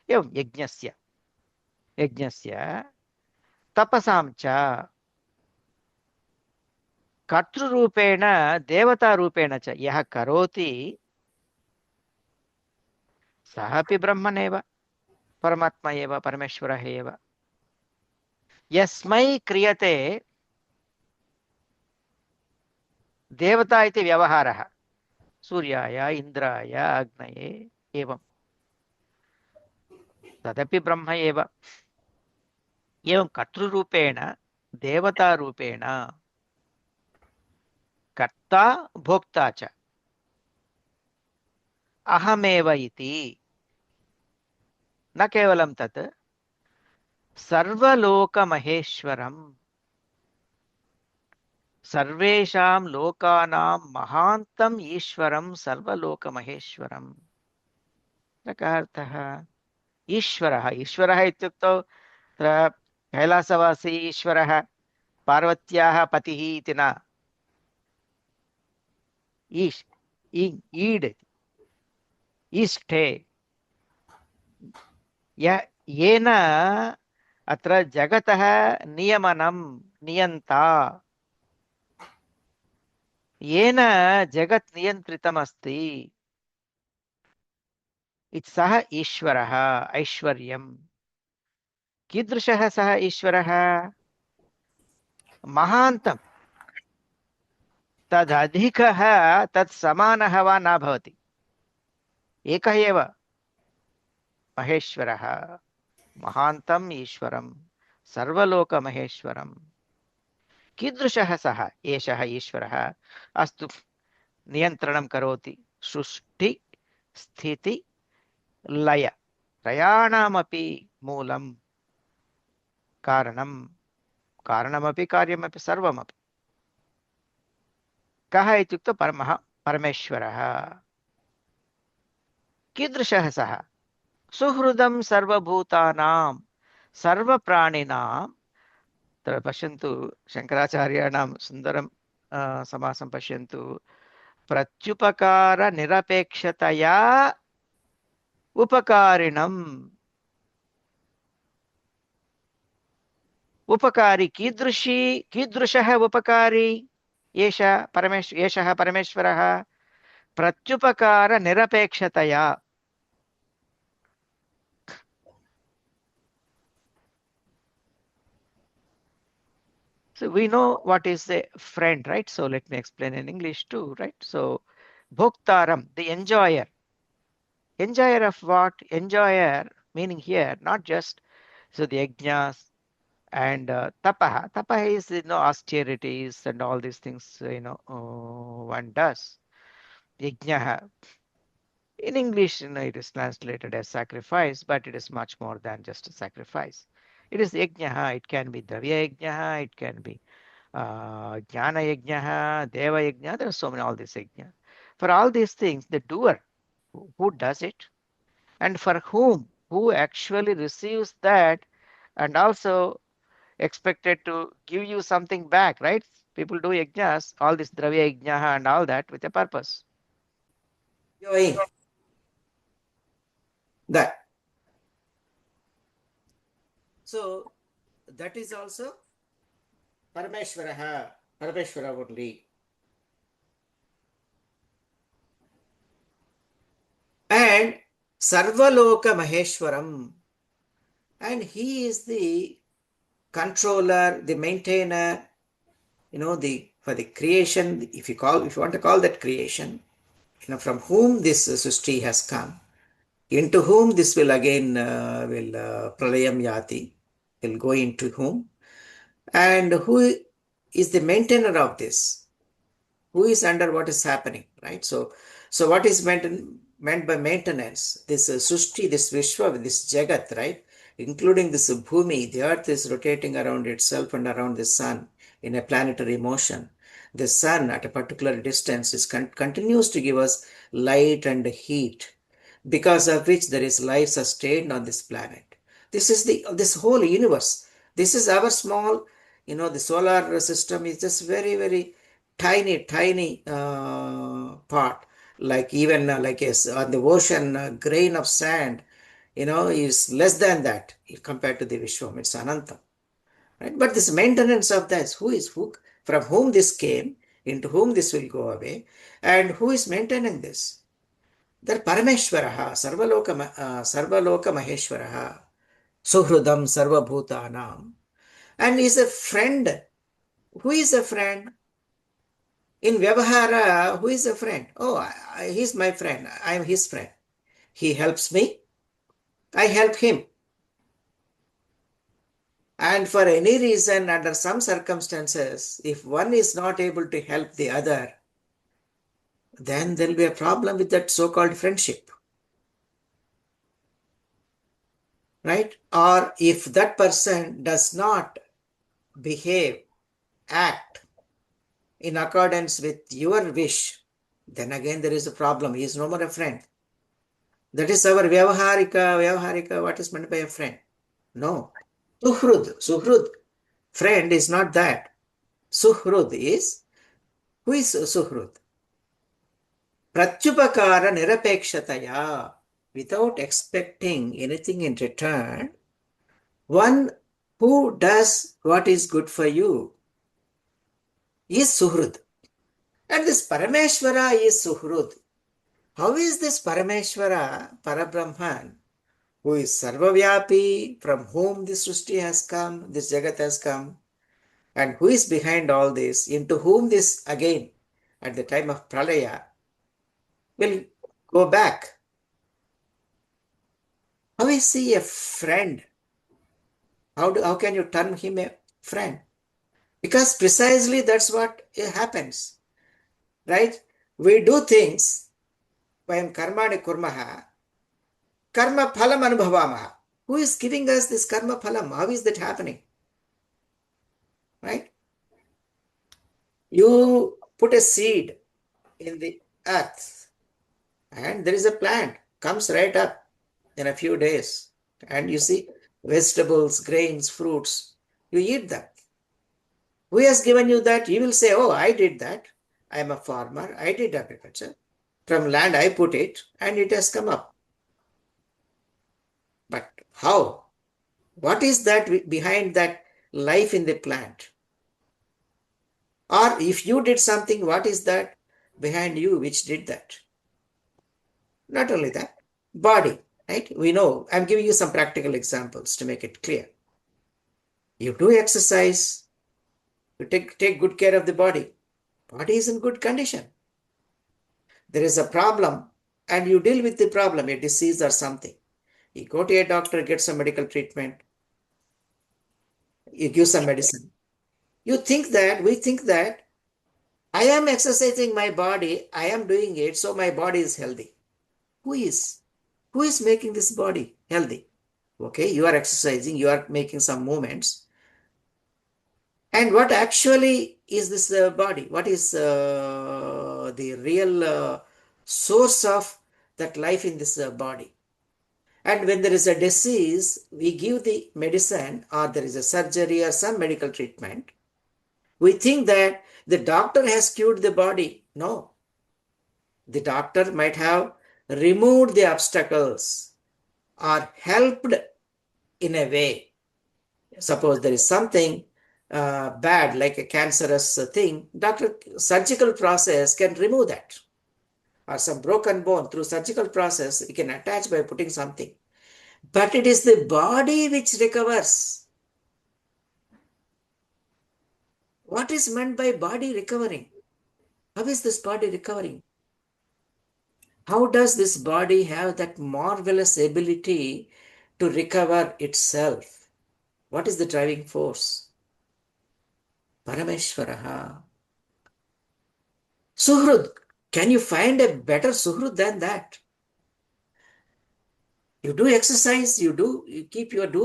एवं यज्ञस्य तपसां च कर्तृरूपेण देवतारूपेण च यः करोति सः अपि ब्रह्मणेव, परमात्मा एव, परमेश्वरः एव। यस्मै क्रियते देवता इति व्यवहारः, सूर्याय, इन्द्राय, अग्नये, एवं तदपि ब्रह्म एव। एवं कर्तृरूपेण देवतारूपेण कर्ता भोक्ता च अहमेव इति। न केवलं तत्, सर्वलोकमहेश्वरम्, सर्वेषां लोकानां महान्तम् ईश्वरं, सर्वलोकमहेश्वरम्। कः अर्थः? ईश्वरः, ईश्वरः इत्युक्तौ तत्र कैलासवासी ईश्वरः, पार्वत्याः पतिः इति न। ईश्, ईड्, ईष्ठे, येन अत्र जगतः नियमनं, नियन्ता, येन जगत् नियन्त्रितमस्ति, सः ईश्वरः, ऐश्वर्यम्। कीदृशः सः ईश्वरः? महान्तम्, तदधिकः, तत्समानः वा न भवति, एकः एव महेश्वरः, महान्तम् ईश्वरं, सर्वलोकमहेश्वरम्। कीदृशः सः एषः ईश्वरः? अस्तु, नियन्त्रणं करोति, सृष्टि स्थिति लय त्रयाणामपि मूलं, कारणं, कारणमपि कार्यमपि सर्वमपि। कः इत्युक्तौ परमेश्वरः। कीदृशः सः? सुहृदं सर्वभूतानां, सर्वप्राणिनां। तत्र पश्यन्तु, शङ्कराचार्याणां सुन्दरं समासं पश्यन्तु, प्रत्युपकारनिरपेक्षतया उपकारिणम्। उपकारी कीदृशः उपकारी? एषः परमेश्वरः प्रत्युपकारनिरपेक्षतया। So we know what is a friend, right? So let me explain in English too, right? So bhoktaram, the enjoyer. Enjoyer of what? Enjoyer meaning here not just so the yajnas and tapaha. Tapaha is austerities and all these things one does. Yajnaha in English it is translated as sacrifice, but it is much more than just a sacrifice. It is yajnaha. It can be dravya yajnaha. It can be jnana yajnaha, deva yajnaha. There are so many all these yajna. For all these things, the doer who does it, and for who actually receives that, and also expected to give you something back, right? People do yajnas, all this dravya yajnaha and all that with a purpose. Enjoying that. So that is also Parameshwara only. And Sarvaloka Maheshwaram. And he is the controller, the maintainer, the for the creation, if you want to call that creation, from whom this Sushti has come, into whom this will again pralayam yati, will go into whom, and who is the maintainer of this, who is under what is happening, right? So what is meant by maintenance? This Sushti, this Vishwa, this Jagat, right? Including this Bhumi, the earth is rotating around itself and around the sun in a planetary motion. The sun at a particular distance continues to give us light and heat, because of which there is life sustained on this planet. This is this whole universe. This is our small, the solar system is just very, very tiny part. Like even like on the ocean, a grain of sand, is less than that compared to the Vishwam. It's Ananta. Right? But this maintenance of this, who, from whom this came, into whom this will go away, and who is maintaining this? That Parameshwaraha, Sarvaloka Maheshwaraha, Suhrudam Sarvabhutanam, and is a friend. Who is a friend? In Vyavahara, who is a friend? Oh, he's my friend. I am his friend. He helps me. I help him. And for any reason, under some circumstances, if one is not able to help the other, then there will be a problem with that so-called friendship. Right? Or if that person does not behave, act in accordance with your wish, then again there is a problem. He is no more a friend. That is our Vyavaharika. What is meant by a friend? No. Suhrud. Friend is not that. Suhrud is, who is Suhrud? Pratyupakara nirapekshataya, without expecting anything in return, one who does what is good for you is Suhrud. And this Parameshwara is Suhrud. How is this Parameshwara, Parabrahman, who is Sarvavyapi, from whom this Srishti has come, this Jagat has come, and who is behind all this, into whom this again, at the time of Pralaya, will go back? How is he a friend? How can you term him a friend? Because precisely that's what happens, right? We do things, vayam karmani kurmaha, karma phalam anubhavamaha. Who is giving us this karma phalam? How is that happening? Right? You put a seed in the earth and there is a plant, comes right up in a few days, and you see vegetables, grains, fruits, you eat them. Who has given you that? You will say, oh, I did that. I am a farmer. I did agriculture. From land I put it and it has come up. But how? What is that behind that life in the plant? Or if you did something, what is that behind you which did that? Not only that, body, right? We know, I'm giving you some practical examples to make it clear. You do exercise, you take good care of the body. Body is in good condition. There is a problem and you deal with the problem, a disease or something. You go to a doctor, get some medical treatment, you give some medicine. We think that I am exercising my body, I am doing it, so my body is healthy. Who is making this body healthy? Okay, you are exercising, you are making some movements. And what actually is this body? What is the real source of that life in this body? And when there is a disease, we give the medicine, or there is a surgery or some medical treatment. We think that the doctor has cured the body. No. The doctor might have removed the obstacles or helped in a way. Suppose there is something bad, like a cancerous thing, surgical process can remove that. Or some broken bone, through surgical process, we can attach by putting something. But it is the body which recovers. What is meant by body recovering? How is this body recovering? How does this body have that marvelous ability to recover itself? What is the driving force? Parameshwaraha. Suhrud. Can you find a better Suhrud than that? You do exercise, you do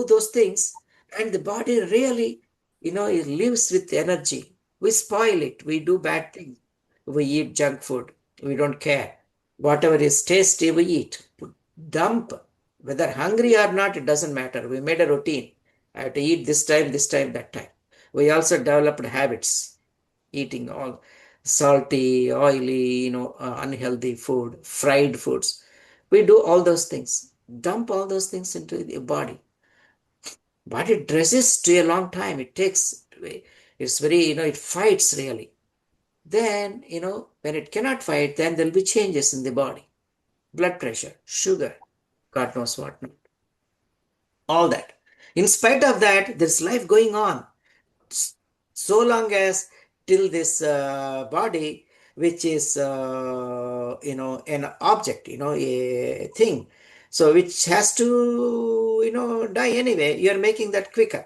those things, and the body really, it lives with energy. We spoil it. We do bad things. We eat junk food. We don't care. Whatever is tasty, we eat. Dump. Whether hungry or not, it doesn't matter. We made a routine. I have to eat this time, that time. We also developed habits, eating all salty, oily, unhealthy food, fried foods. We do all those things. Dump all those things into the body. But it resists a long time. It's very, it fights really. Then, when it cannot fight, then there'll be changes in the body. Blood pressure, sugar, God knows what not. All that. In spite of that, there's life going on. So long as till this body, which is, an object, a thing, so which has to, die anyway, you're making that quicker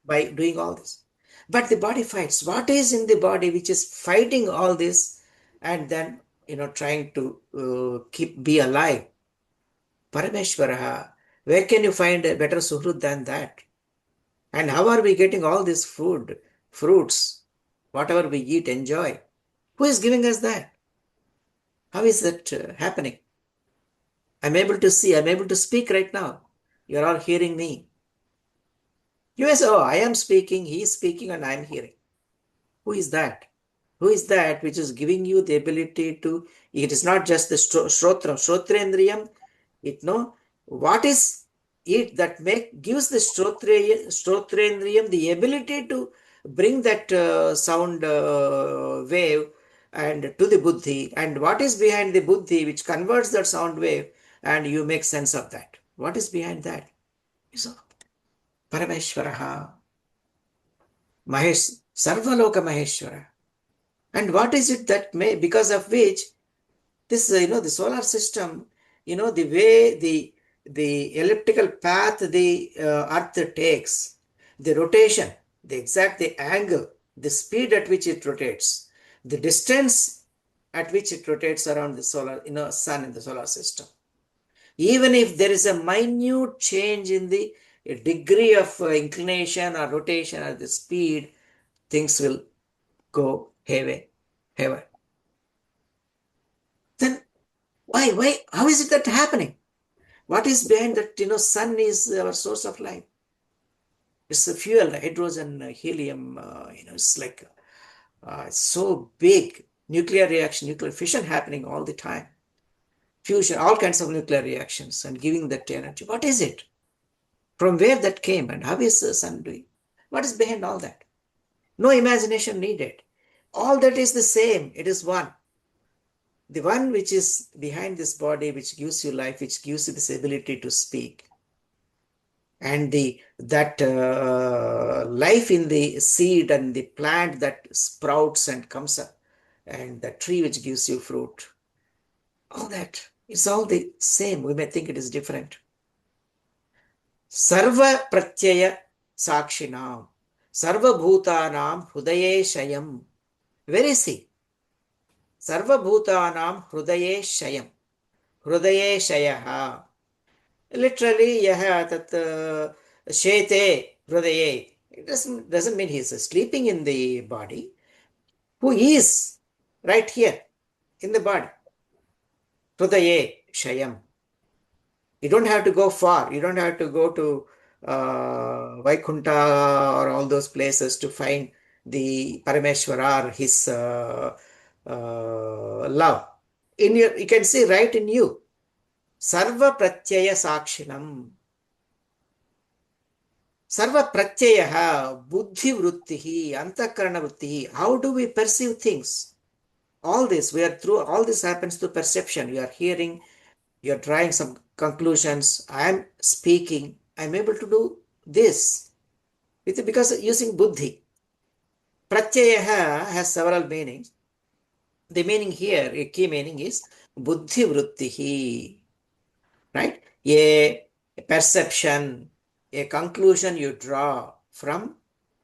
by doing all this. But the body fights. What is in the body which is fighting all this and then, trying to be alive? Parameshwaraha. Where can you find a better suhrut than that? And how are we getting all this food, fruits, whatever we eat, enjoy? Who is giving us that? How is that happening? I'm able to see, I'm able to speak right now. You're all hearing me. You may say, oh, I am speaking, he is speaking, and I'm hearing. Who is that? Who is that which is giving you the ability to? It is not just the shrotrendriyam. What is it that gives the shrotrendriyam the ability to bring that sound wave and to the buddhi, and what is behind the buddhi which converts that sound wave and you make sense of that? What is behind that? So, Parameshwaraha, Mahesh, Sarvaloka Maheshwara. And what is it that because of which this, the solar system, the way the elliptical path the earth takes, the rotation, the angle, the speed at which it rotates, the distance at which it rotates around the solar, sun in the solar system. Even if there is a minute change in the degree of inclination or rotation or the speed, things will go haywire. Then why, how is it that happening? What is behind that? Sun is our source of life. It's the fuel, hydrogen, helium, it's like it's so big. Nuclear reaction, nuclear fission happening all the time. Fusion, all kinds of nuclear reactions and giving that energy. What is it? From where that came and how is the sun doing? What is behind all that? No imagination needed. All that is the same. It is one. The one which is behind this body, which gives you life, which gives you this ability to speak. And that life in the seed and the plant that sprouts and comes up, and the tree which gives you fruit. All that, it's all the same. We may think it is different. Sarva pratyaya sakshinam, sarva bhutanam hrudaye shayam. Where is he? Sarva bhutanam hrudaye shayam. Hrudaye shayaha. Literally, yaha tat shete hrudaye. It doesn't mean he's sleeping in the body. Who is right here in the body? Hrudaye shayam. You don't have to go far. You don't have to go to Vaikunta or all those places to find the Parameshwara or his love. You can see right in you. Sarva pratyaya sakshinam. Sarva pratyayaha buddhi vruttihi antakarana vruttihi. How do we perceive things? All this, all this happens through perception. You are hearing, you are drawing some conclusions. I am speaking. I am able to do this because using buddhi. Pratyaya has several meanings. The meaning here, a key meaning is buddhi vrittihi, right? A perception, a conclusion you draw from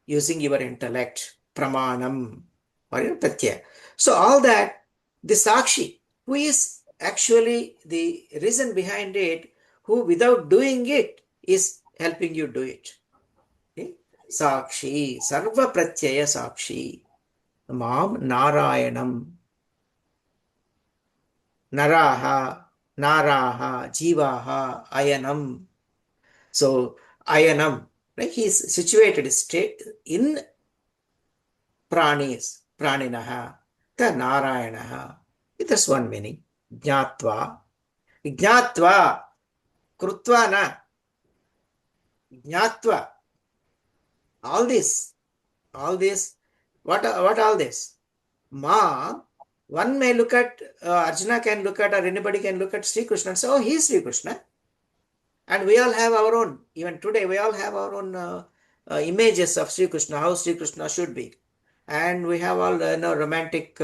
using your intellect, pramanam, or your pratyaya. So all that, the sakshi, who is actually the reason behind it, who without doing it is helping you do it. Okay? Sakshi, sarva pratyaya sakshi, mam narayanam, naraha, naraha, jivaha, ayanam. So ayanam, right? He is situated state in pranis, praninaha, the narayanaha. That's one meaning. Jnatva. Jnatva. Krutva na. Jnatva. All this. What all this? Ma. One may look at, Arjuna can look at, or anybody can look at Sri Krishna and say, oh, he is Sri Krishna. And we all have our own, even today, we all have our own images of Sri Krishna, how Sri Krishna should be. And we have all romantic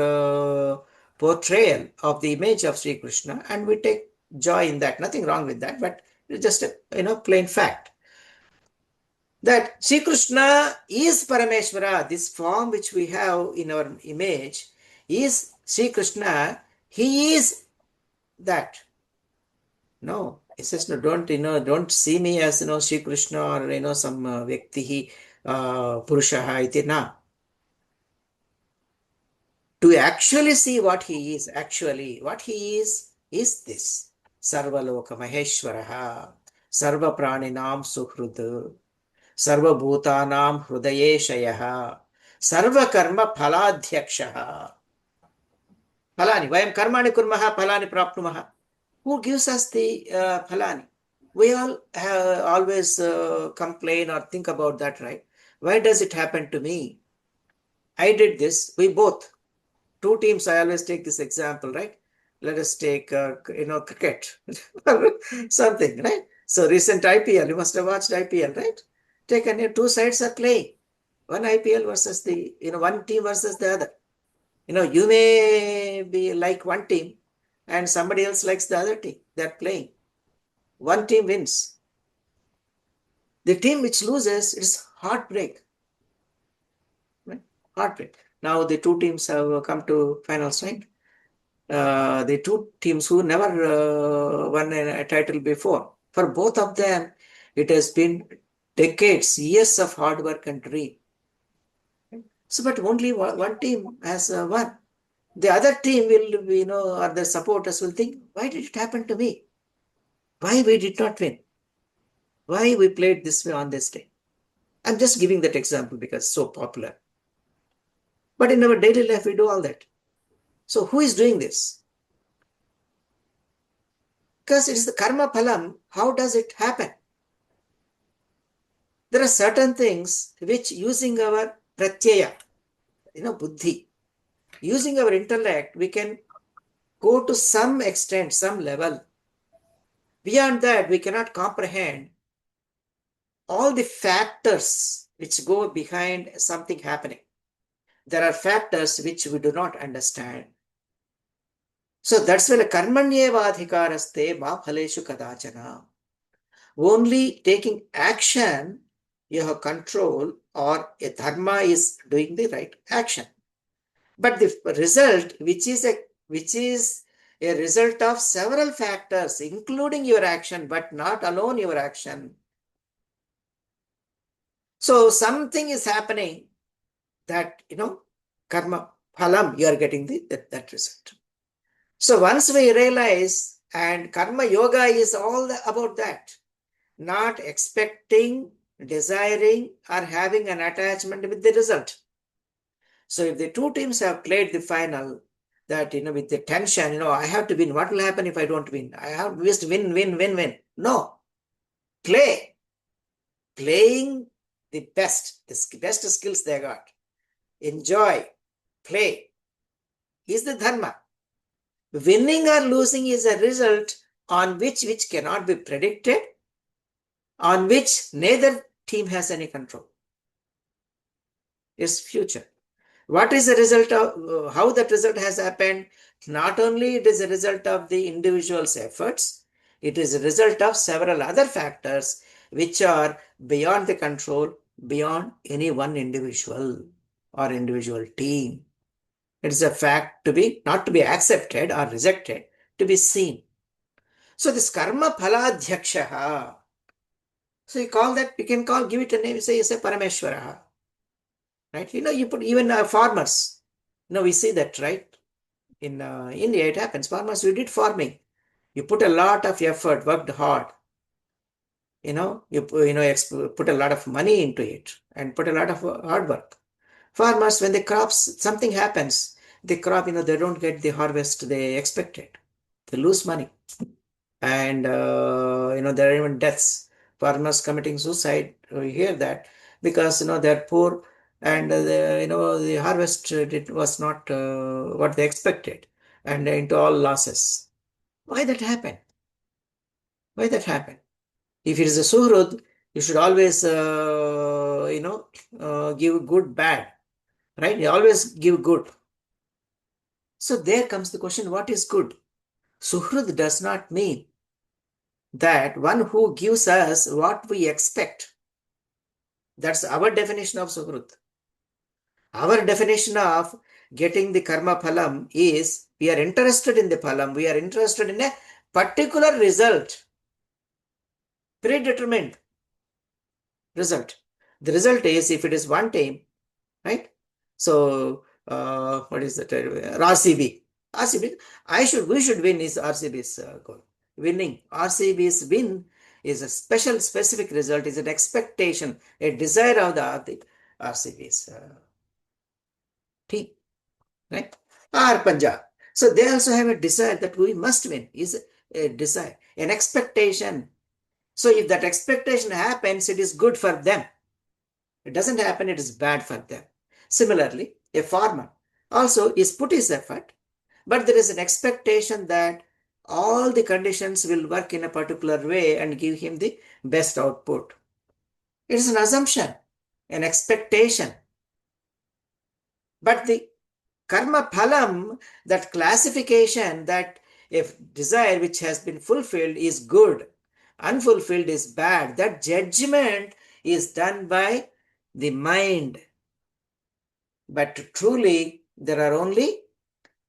portrayal of the image of Sri Krishna, and we take joy in that. Nothing wrong with that, but it's just a plain fact that Sri Krishna is Parameshwara. This form which we have in our image is Sri Krishna. He is that. No, it says no. Don't see me as Sri Krishna or some Vyaktihi Purushaha iti na. To actually see what he is, what he is this Sarvaloka Maheshwaraha, Sarva Praninam Suhrud, Sarva Bhutanam Hrudayeshayaha, Sarva Karma Phaladhyakshaha. Phalani, Vayam Karmani Kurmaha, Phalani Prapnumaha. Who gives us the phalani? We all always complain or think about that, right? Why does it happen to me? I did this. We both. Two teams, I always take this example, right? Let us take, cricket. Something, right? So recent IPL, you must have watched IPL, right? Two sides are playing. One IPL versus one team versus the other. You may be like one team and somebody else likes the other team. They're playing. One team wins. The team which loses, it's heartbreak. Right? Heartbreak. Now the two teams have come to finals, right? The two teams who never won a title before. For both of them, it has been decades, years of hard work and dream. So, but only one team has won. The other team will, or the supporters will think, why did it happen to me? Why we did not win? Why we played this way on this day? I'm just giving that example because it's so popular. But in our daily life, we do all that. So who is doing this? Because it is the karma phalam. How does it happen? There are certain things which using our pratyaya, buddhi, using our intellect, we can go to some extent, some level. Beyond that, we cannot comprehend all the factors which go behind something happening. There are factors which we do not understand. So that's why karmanyeva adhikaraste ma phaleshu kadachana. Only taking action, you have control, or a dharma is doing the right action. But the result, which is a result of several factors, including your action, but not alone your action. So something is happening that, karma, phalam, you are getting that result. So once we realize, and karma yoga is all about that, not expecting, desiring, or having an attachment with the result. So if the two teams have played the final, that, with the tension, I have to win. What will happen if I don't win? I have to win. No. Playing the best skills they got. Enjoy. Play. Is the dharma. Winning or losing is a result on which cannot be predicted, on which neither team has any control. It's future. What is the result of how that result has happened? Not only it is a result of the individual's efforts, it is a result of several other factors which are beyond the control, beyond any one individual or individual team. It is a fact to be not to be accepted or rejected, to be seen. So this karma phaladhyakshaha. So you call that, you can call, give it a name, you say Parameshwaraha. Right? You put even farmers. We see that, right? In India, it happens. Farmers, we did farming. You put a lot of effort, worked hard. Put a lot of money into it and put a lot of hard work. Farmers, when the crops, something happens, the crop, they don't get the harvest they expected. They lose money. And, there are even deaths. Farmers committing suicide, we hear that, because, they're poor and, the harvest was not what they expected and into all losses. Why that happened? Why that happened? If it is a suhrud, you should always, give good, bad, right? You always give good. So there comes the question, what is good? Suhrud does not mean that one who gives us what we expect. That's our definition of suhrud. Our definition of getting the karma phalam is we are interested in the phalam, we are interested in a particular result, predetermined result. The result is if it is one time, right? So what is that? RCB. We should win is RCB's goal. Winning. RCB's win is a specific result, is an expectation, a desire of the RCB's team, right? Or Punjab. So they also have a desire that we must win, is a desire, an expectation. So if that expectation happens, it is good for them. It doesn't happen, it is bad for them. Similarly, a farmer also is put his effort, but there is an expectation that all the conditions will work in a particular way and give him the best output. It is an assumption, an expectation. But the karma phalam, that classification, that if desire which has been fulfilled is good, unfulfilled is bad, that judgment is done by the mind. But truly, there are only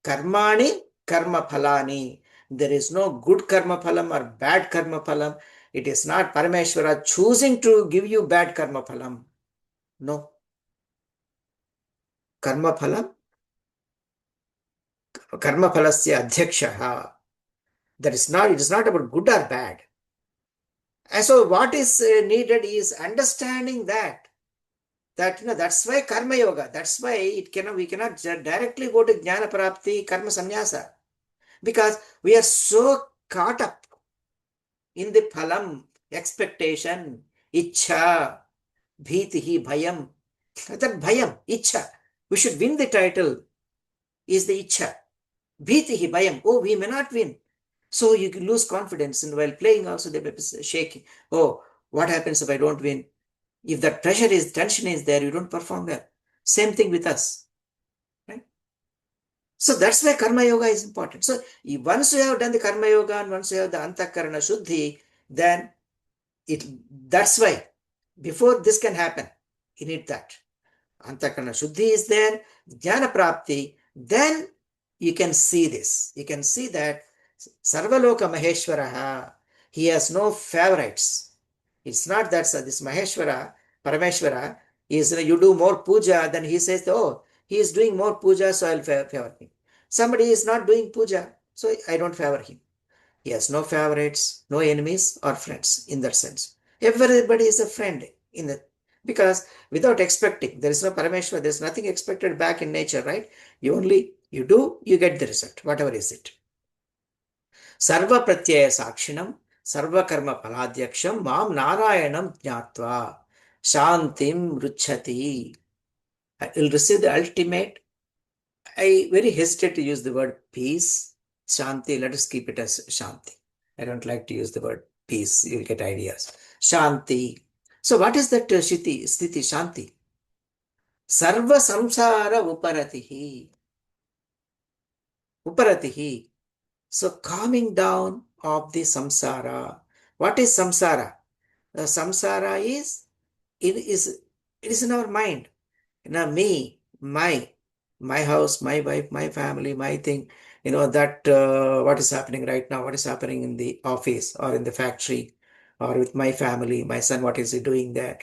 karmani, karma phalani. There is no good karma phalam or bad karma phalam. It is not Parameshwara choosing to give you bad karma phalam. No. Karma phalam, karma phalasya adhyakshaha. It is not about good or bad. And so what is needed is understanding that that's why karma yoga, that's why we cannot directly go to jnana prapti, karma samnyasa, because we are so caught up in the phalam, expectation, ichha, bhitihi, bhayam. That bhayam, ichha, we should win the title, is the ichha. Bhitihi, bhayam, oh, we may not win. So you can lose confidence, and while playing also they may be shaking. Oh, what happens if I don't win? If that tension is there, you don't perform well. Same thing with us, right? So that's why karma yoga is important. So once you have done the karma yoga and once you have the antakarana shuddhi, then that's why before this can happen, you need that. Antakarana shuddhi is there, jnana prapti, then you can see this. You can see that Sarvaloka Maheshwaraha, he has no favorites. It's not that this Maheshwara, Parameshwara, is you do more puja, then he says, oh, he is doing more puja, so I'll favor him. Somebody is not doing puja, so I don't favor him. He has no favorites, no enemies or friends in that sense. Everybody is a friend in that, because without expecting, there is no Parameshwara, there is nothing expected back in nature, right? You do, you get the result, whatever is it. Sarva pratyaya sakshinam, sarva karma phaladhyaksham, mam narayanam jnatva, shantim ruchati. I will receive the ultimate. I very hesitate to use the word peace. Shanti, let us keep it as Shanti. I don't like to use the word peace. You'll get ideas. Shanti. So what is that sthiti, Shanti? Sarva samsara uparatihi. Uparatihi. So calming down of the samsara. What is samsara? Samsara is it is in our mind. Me, my house, my wife, my family, my thing. That what is happening right now, what is happening in the office or in the factory or with my family, my son, what is he doing there?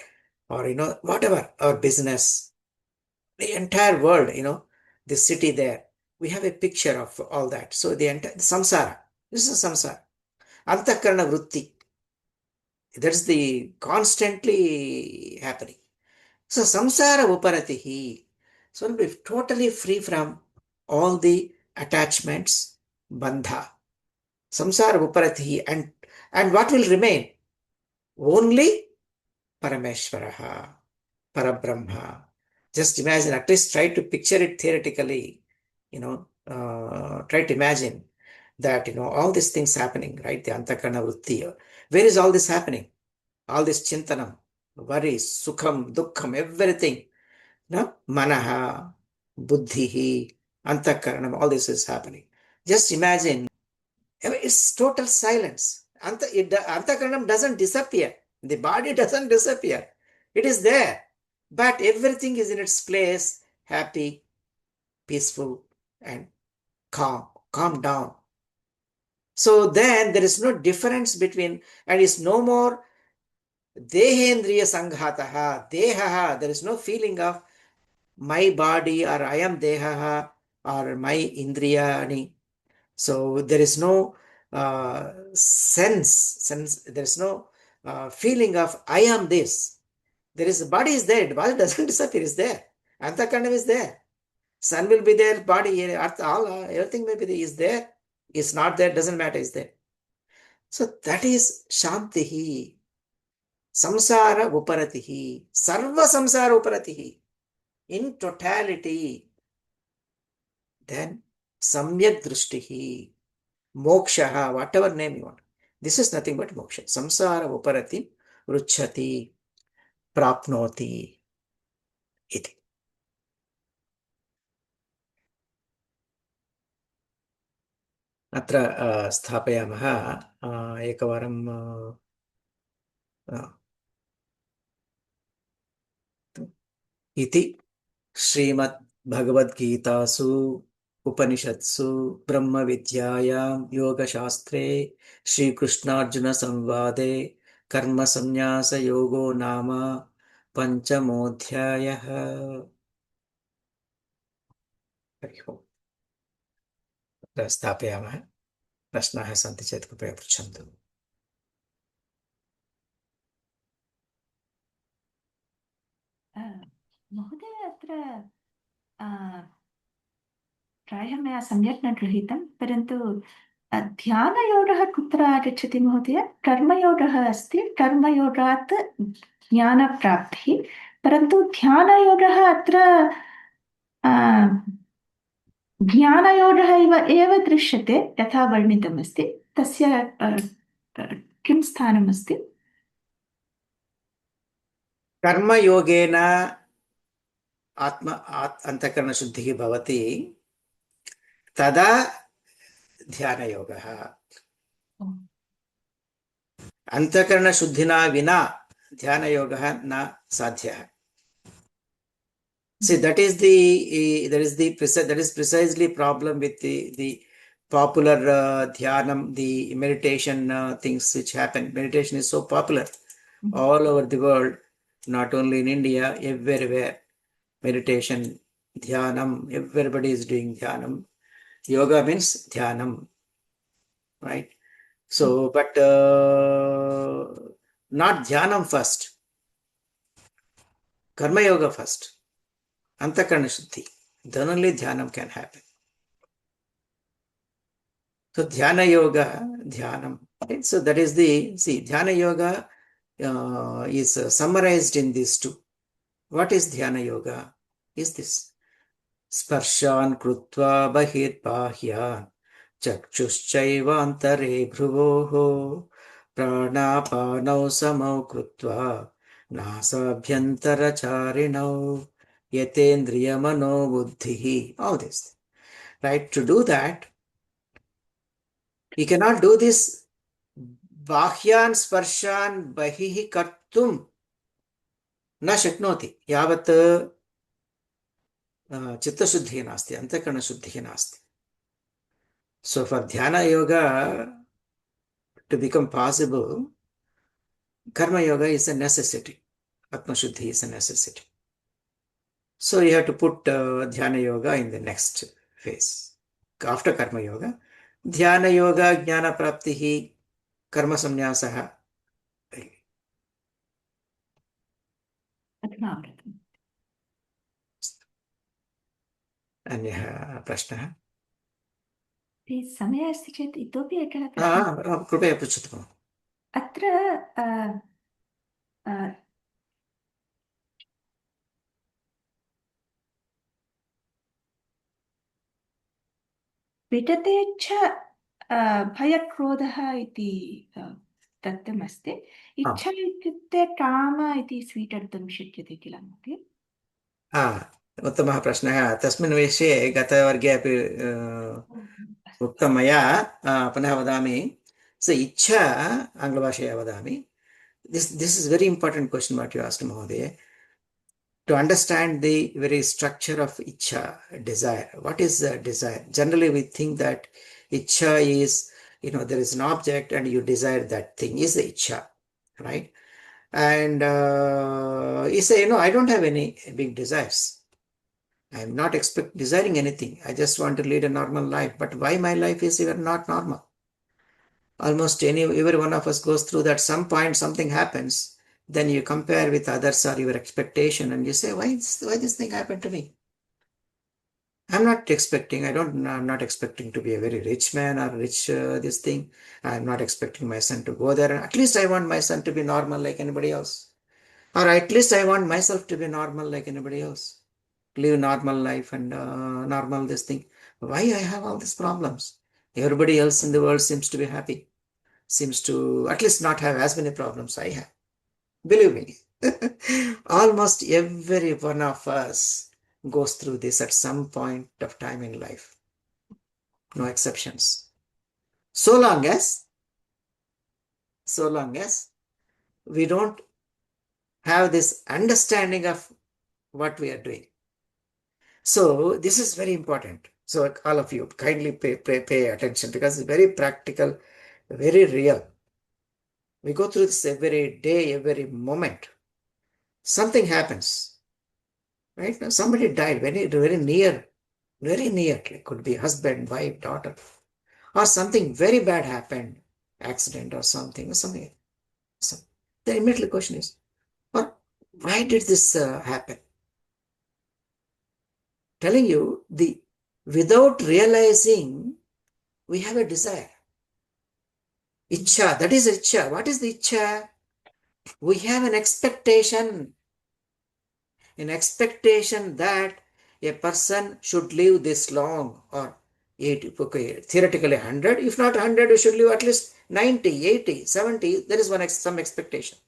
Or whatever, our business, the entire world, the city there. We have a picture of all that. So the entire samsara. This is samsara. Antakarana vritti. That's the constantly happening. So samsara uparatihi. So we'll be totally free from all the attachments, bandha. Samsara uparatihi. And what will remain? Only Parameshwaraha, Parabrahma. Just imagine, at least try to picture it theoretically, try to imagine that, all these things happening, right? The Antakarana Vritti. Where is all this happening? All this chintanam, worries, sukham, dukkham, everything. No? Manaha, buddhihi, antakaranam, all this is happening. Just imagine, it's total silence. Antakaranam doesn't disappear. The body doesn't disappear. It is there. But everything is in its place, happy, peaceful, and calm down. So then there is no difference between, and it's no more Dehendriya Sanghataha, Dehaha. There is no feeling of my body or I am Dehaha or my Indriyani. So there is no sense, there is no feeling of I am this. There is, body is there, the body doesn't disappear, is there. Antakarnam is there. Sun will be there, body, earth, all, everything may be there, is there. Is not there, doesn't matter, is there. So that is Shantihi. Samsara uparatihi. Sarva samsara uparatihi. In totality. Then Samyak drishtihi. Moksha, whatever name you want. This is nothing but moksha. Samsara uparati ruchati prapnoti iti. अत्र स्थापयामः एकवारं इति श्रीमद्भगवद्गीतासु उपनिषत्सु ब्रह्मविद्यायां योगशास्त्रे श्रीकृष्णार्जुनसंवादे कर्मसन्न्यासयोगो नाम पञ्चमोऽध्यायः। हरिः ओम्। स्थापयामः। प्रश्नाः सन्ति चेत् कृपया पृच्छन्तु। महोदय, अत्र प्रायः मया सम्यक् न गृहीतं, परन्तु ध्यानयोगः कुत्र आगच्छति महोदय? कर्मयोगः अस्ति, कर्मयोगात् ज्ञानप्राप्तिः, परन्तु ध्यानयोगः अत्र ज्ञानयोगः एव दृश्यते यथा वर्णितमस्ति। तस्य किं स्थानमस्ति? कर्मयोगेन अन्तःकरणशुद्धिः भवति, तदा ध्यानयोगः। अन्तःकरणशुद्धिना विना ध्यानयोगः न साध्यः। See, that is precisely problem with the popular dhyanam, the meditation things which happen. Meditation is so popular all over the world, not only in India, everywhere. Meditation, dhyanam, everybody is doing dhyanam. Yoga means dhyanam, right? So, but not dhyanam first, karma yoga first. Antakarana Shuddhi. Then only Dhyanam can happen. So Dhyana Yoga, Dhyanam. Right? So that is Dhyana Yoga is summarized in these two. What is Dhyana Yoga? Is this. Sparshan krutva bahir bahyan chakchushchaiva antare bhruvoho pranapanau samau krutva nasabhyantara charinau yatendriya mano buddhihi. All this. Right? To do that, you cannot do this bahyan sparshan bahihi kartum na shaknoti. Yavat chittasuddhi nasti, antakarana shuddhi nasti. So for dhyana yoga to become possible, karma yoga is a necessity. Atma shuddhi is a necessity. So you have to put dhyana yoga in the next phase. After karma yoga, dhyana yoga, jnana praptihi, karma samnyasaha. अधुनावृतम् अन्यः प्रश्नः? समयः अस्ति चेत् इतोपि एकः प्रश्नः कृपया पृच्छतु भोः। अत्र विटते च भयक्रोधः इति दत्तमस्ति। इच्छा इत्युक्ते काम इति स्वीकर्तुं शक्यते किल महोदय? उत्तमः प्रश्नः। तस्मिन् विषये गतवर्गे अपि उक्तं मया। पुनः वदामि। इच्छा आङ्ग्लभाषया वदामि। This is very important question what you asked, Mahodaya. To understand the very structure of ichha, desire. What is desire? Generally, we think that ichha is, there is an object and you desire that thing is the ichha, right? And you say, I don't have any big desires. I am not desiring anything. I just want to lead a normal life. But why my life is even not normal? Almost every one of us goes through that. Some point something happens, then you compare with others or your expectation and you say, why this thing happened to me? I'm not expecting to be a very rich man or rich this thing. I'm not expecting my son to go there. At least I want my son to be normal like anybody else. Or at least I want myself to be normal like anybody else. Live normal life and normal this thing. Why I have all these problems? Everybody else in the world seems to be happy. Seems to at least not have as many problems I have. Believe me, almost every one of us goes through this at some point of time in life. No exceptions. So long as we don't have this understanding of what we are doing. So this is very important. So all of you kindly pay attention because it's very practical, very real. We go through this every day, every moment. Something happens, right? Now somebody died very near. It could be husband, wife, daughter, or something very bad happened, accident or something. So the immediate question is, why did this happen? Telling you, without realizing, we have a desire. Ichha, that is ichha. What is the ichha? We have an expectation that a person should live this long, or 80, okay, theoretically 100. If not 100, you should live at least 90, 80, 70. There is some expectation.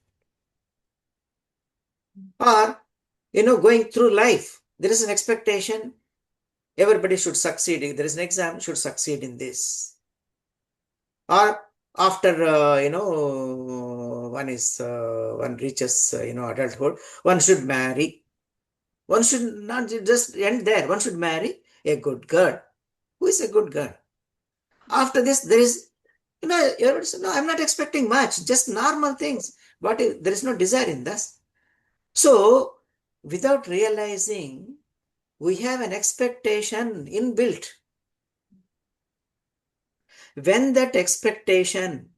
Or, going through life, there is an expectation. Everybody should succeed. If there is an exam, should succeed in this. Or after, one reaches, adulthood, one should marry. One should not just end there. One should marry a good girl. Who is a good girl? After this, there is, everybody says, no, I'm not expecting much, just normal things. But there is no desire in this. So, without realizing, we have an expectation inbuilt. When that expectation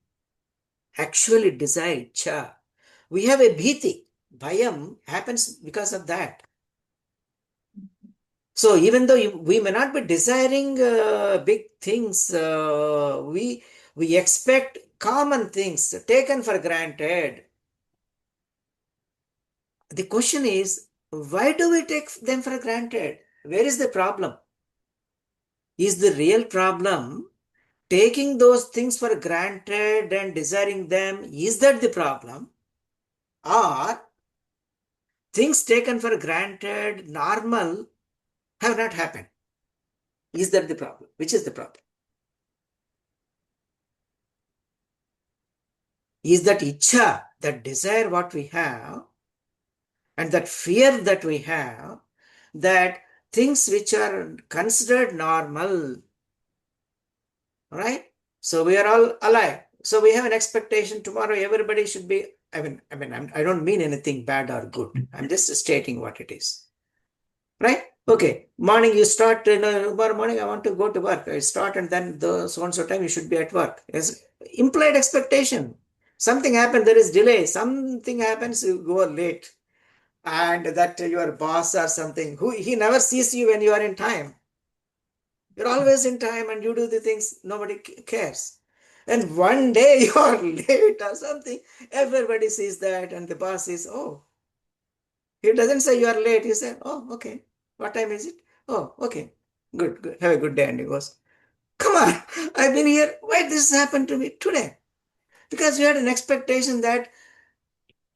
actually desire, we have a bhiti. Bhayam happens because of that. So even though we may not be desiring big things, we expect common things taken for granted. The question is, why do we take them for granted? Where is the problem? Is the real problem taking those things for granted and desiring them? Is that the problem? Or things taken for granted, normal, have not happened. Is that the problem? Which is the problem? Is that ichha, that desire what we have, and that fear that we have, that things which are considered normal, right? So we are all alive. So we have an expectation tomorrow everybody should be, I don't mean anything bad or good. I'm just stating what it is. Right? Okay. Morning you start, tomorrow morning I want to go to work. I start and then the so and so time you should be at work. Yes. Implied expectation. Something happened, there is delay. Something happens, you go late. And that your boss or something, he never sees you when you are in time. You're always in time and you do the things nobody cares. And one day you are late or something, everybody sees that and the boss says, oh, he doesn't say you are late. He says, oh, okay. What time is it? Oh, okay. Good, good. Have a good day. And he goes, come on, I've been here. Why this happened to me today? Because you had an expectation that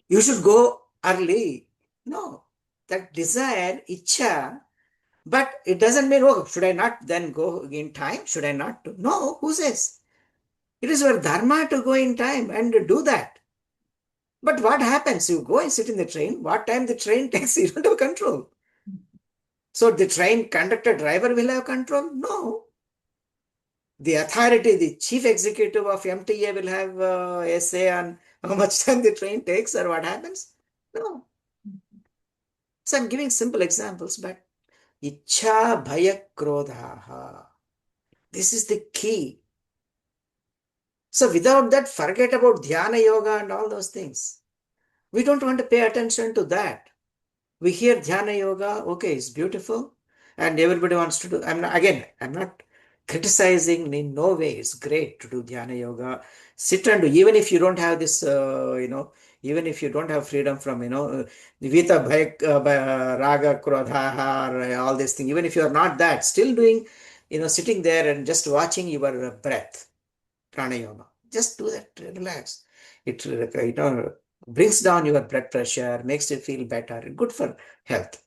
you should go early. No, that desire, ichha, but it doesn't mean, oh, should I not then go in time? Should I not? No, who says? It is your dharma to go in time and do that. But what happens? You go and sit in the train. What time the train takes, you don't have control. So the train conductor driver will have control? No. The authority, the chief executive of MTA will have a say on how much time the train takes or what happens? No. So I'm giving simple examples, but Ichha Bhaya Krodhaha. This is the key. So without that, forget about Dhyana Yoga and all those things. We don't want to pay attention to that. We hear Dhyana Yoga, okay, it's beautiful, and everybody wants to do. I'm not criticizing in no way. It's great to do Dhyana Yoga. Sit and do, even if you don't have this, even if you don't have freedom from, Vita Bhaya, Raga, Krodha, or all these things, even if you are not that, still doing, sitting there and just watching your breath, pranayama. Just do that, relax. It, brings down your blood pressure, makes you feel better, good for health.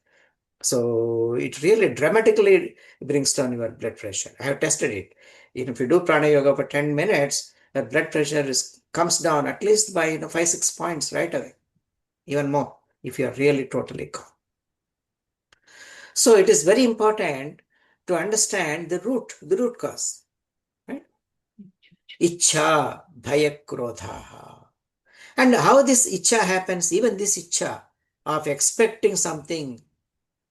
So it really dramatically brings down your blood pressure. I have tested it. If you do prana yoga for 10 minutes, the blood pressure comes down at least by 5-6 points right away, even more if you are really totally calm. So it is very important to understand the root cause, right? Ichha, bhaya, krodha. And how this ichha happens, even this ichha of expecting something,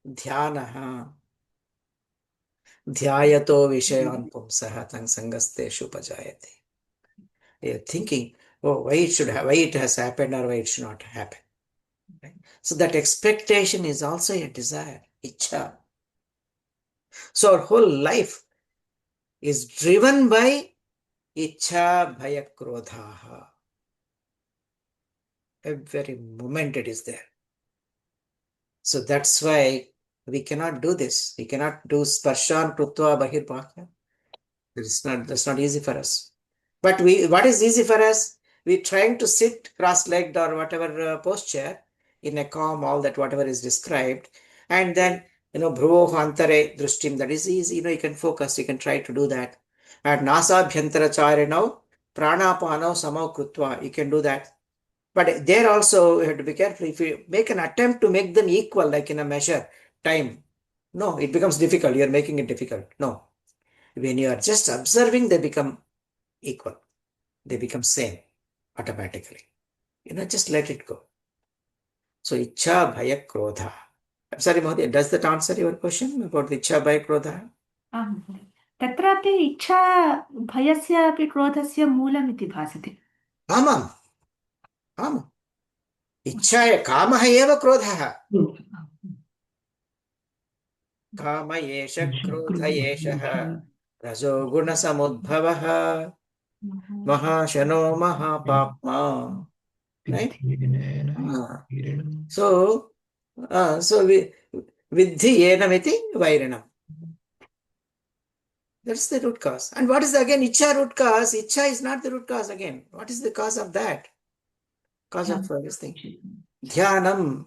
dhyana, dhyayato vishayan pumsaha tang sangasteshu pajayate. You're thinking, oh, why it has happened or why it should not happen. Right? So that expectation is also a desire, ichha. So our whole life is driven by ichha bhaya krodha. Every moment it is there. So that's why we cannot do this. We cannot do sparshan krutva bahirbhakya. That's not easy for us. But what is easy for us? We're trying to sit cross-legged or whatever posture in a calm, all that whatever is described. And then, bhruvoh antare drushtim, that is easy. You can focus, you can try to do that. And nasa bhyantara charino, pranapano samo krutva, you can do that. But there also, you have to be careful. If you make an attempt to make them equal, like in a measure, time, no, it becomes difficult. You're making it difficult. No. When you are just observing, they become equal. They become same automatically. Just let it go. So, Ichha Bhaya Krodha. I'm sorry, Mohdi, does that answer your question about the Ichha Bhaya Krodha? आम् महोदय तत्रापि इच्छा भयस्य अपि क्रोधस्य मूलमिति भासते Amam. Amam. Ichhaya Kamah eva Krodha. Kama yesha Krodha yesha Rajo Guna Samudbhavaha Mahashano Mahapapma. Right? So Vidhi Yenamiti Vairanam. That's the root cause. And what is again Ichha root cause? Ichha is not the root cause again. What is the cause of that? Cause of this thing? Dhyanam.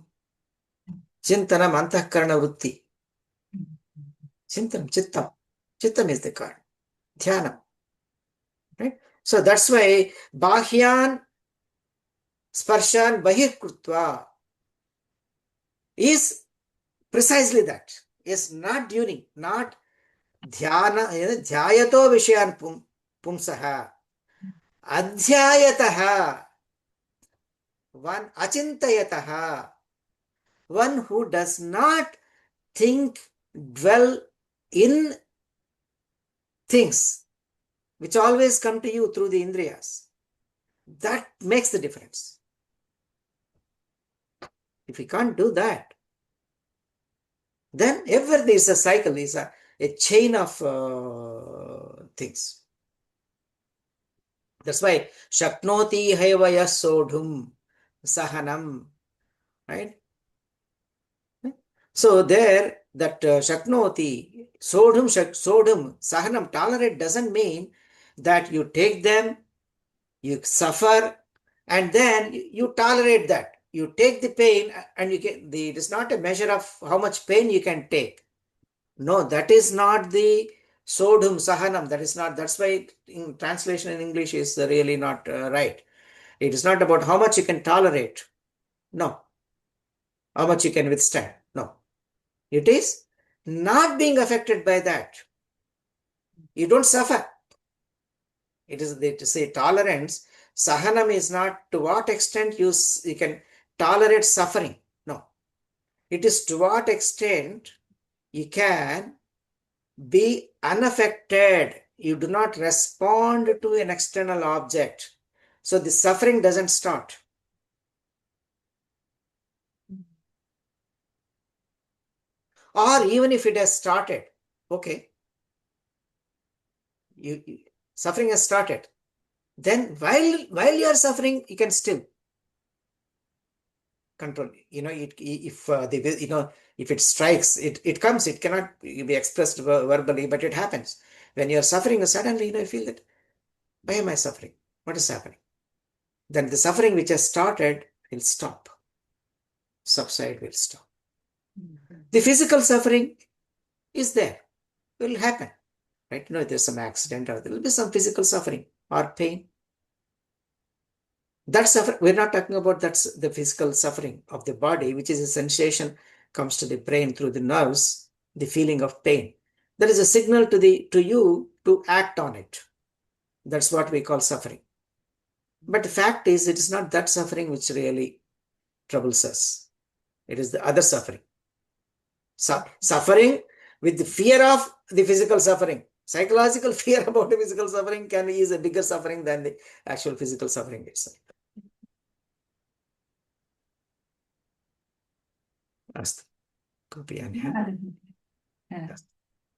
Chintanam, Antahkarana Vritti. Chintanam, Chittam. Chittam is the card. Dhyanam. Right? So that's why Bahyan Sparshan Bahir Krutva is precisely that. Is not during, not dhyana, dhyayato vishayan pumsaha. Adhyayataha. One achintayataha. One who does not think, dwell in things which always come to you through the indriyas. That makes the difference. If we can't do that, then ever there is a cycle, is a chain of things. That's why Shaknoti Haivaya Sodhum Sahanam. Right? So there that Shaknoti, Sodhum, Sahanam, tolerate doesn't mean that you take them, you suffer, and then you tolerate that. You take the pain and you get it is not a measure of how much pain you can take. No, that is not the Sodhum Sahanam. That is not, that's why in translation in English is really not right. It is not about how much you can tolerate. No. How much you can withstand. No. It is not being affected by that. You don't suffer. It is to say tolerance. Sahanam is not to what extent you can tolerate suffering. No. It is to what extent you can be unaffected. You do not respond to an external object. So the suffering doesn't start. Or even if it has started, okay, suffering has started. Then while you are suffering, you can still control. If it strikes, it comes. It cannot be expressed verbally, but it happens. When you are suffering, suddenly you feel that, why am I suffering? What is happening? Then the suffering which has started will stop. Subside will stop. The physical suffering is there. It will happen. Right? There's some accident or there will be some physical suffering or pain. That suffering, we're not talking about that's the physical suffering of the body, which is a sensation comes to the brain through the nerves, the feeling of pain. That is a signal to you to act on it. That's what we call suffering. But the fact is, it is not that suffering which really troubles us. It is the other suffering. Suffering with the fear of the physical suffering. Psychological fear about the physical suffering is a bigger suffering than the actual physical suffering itself. Ask.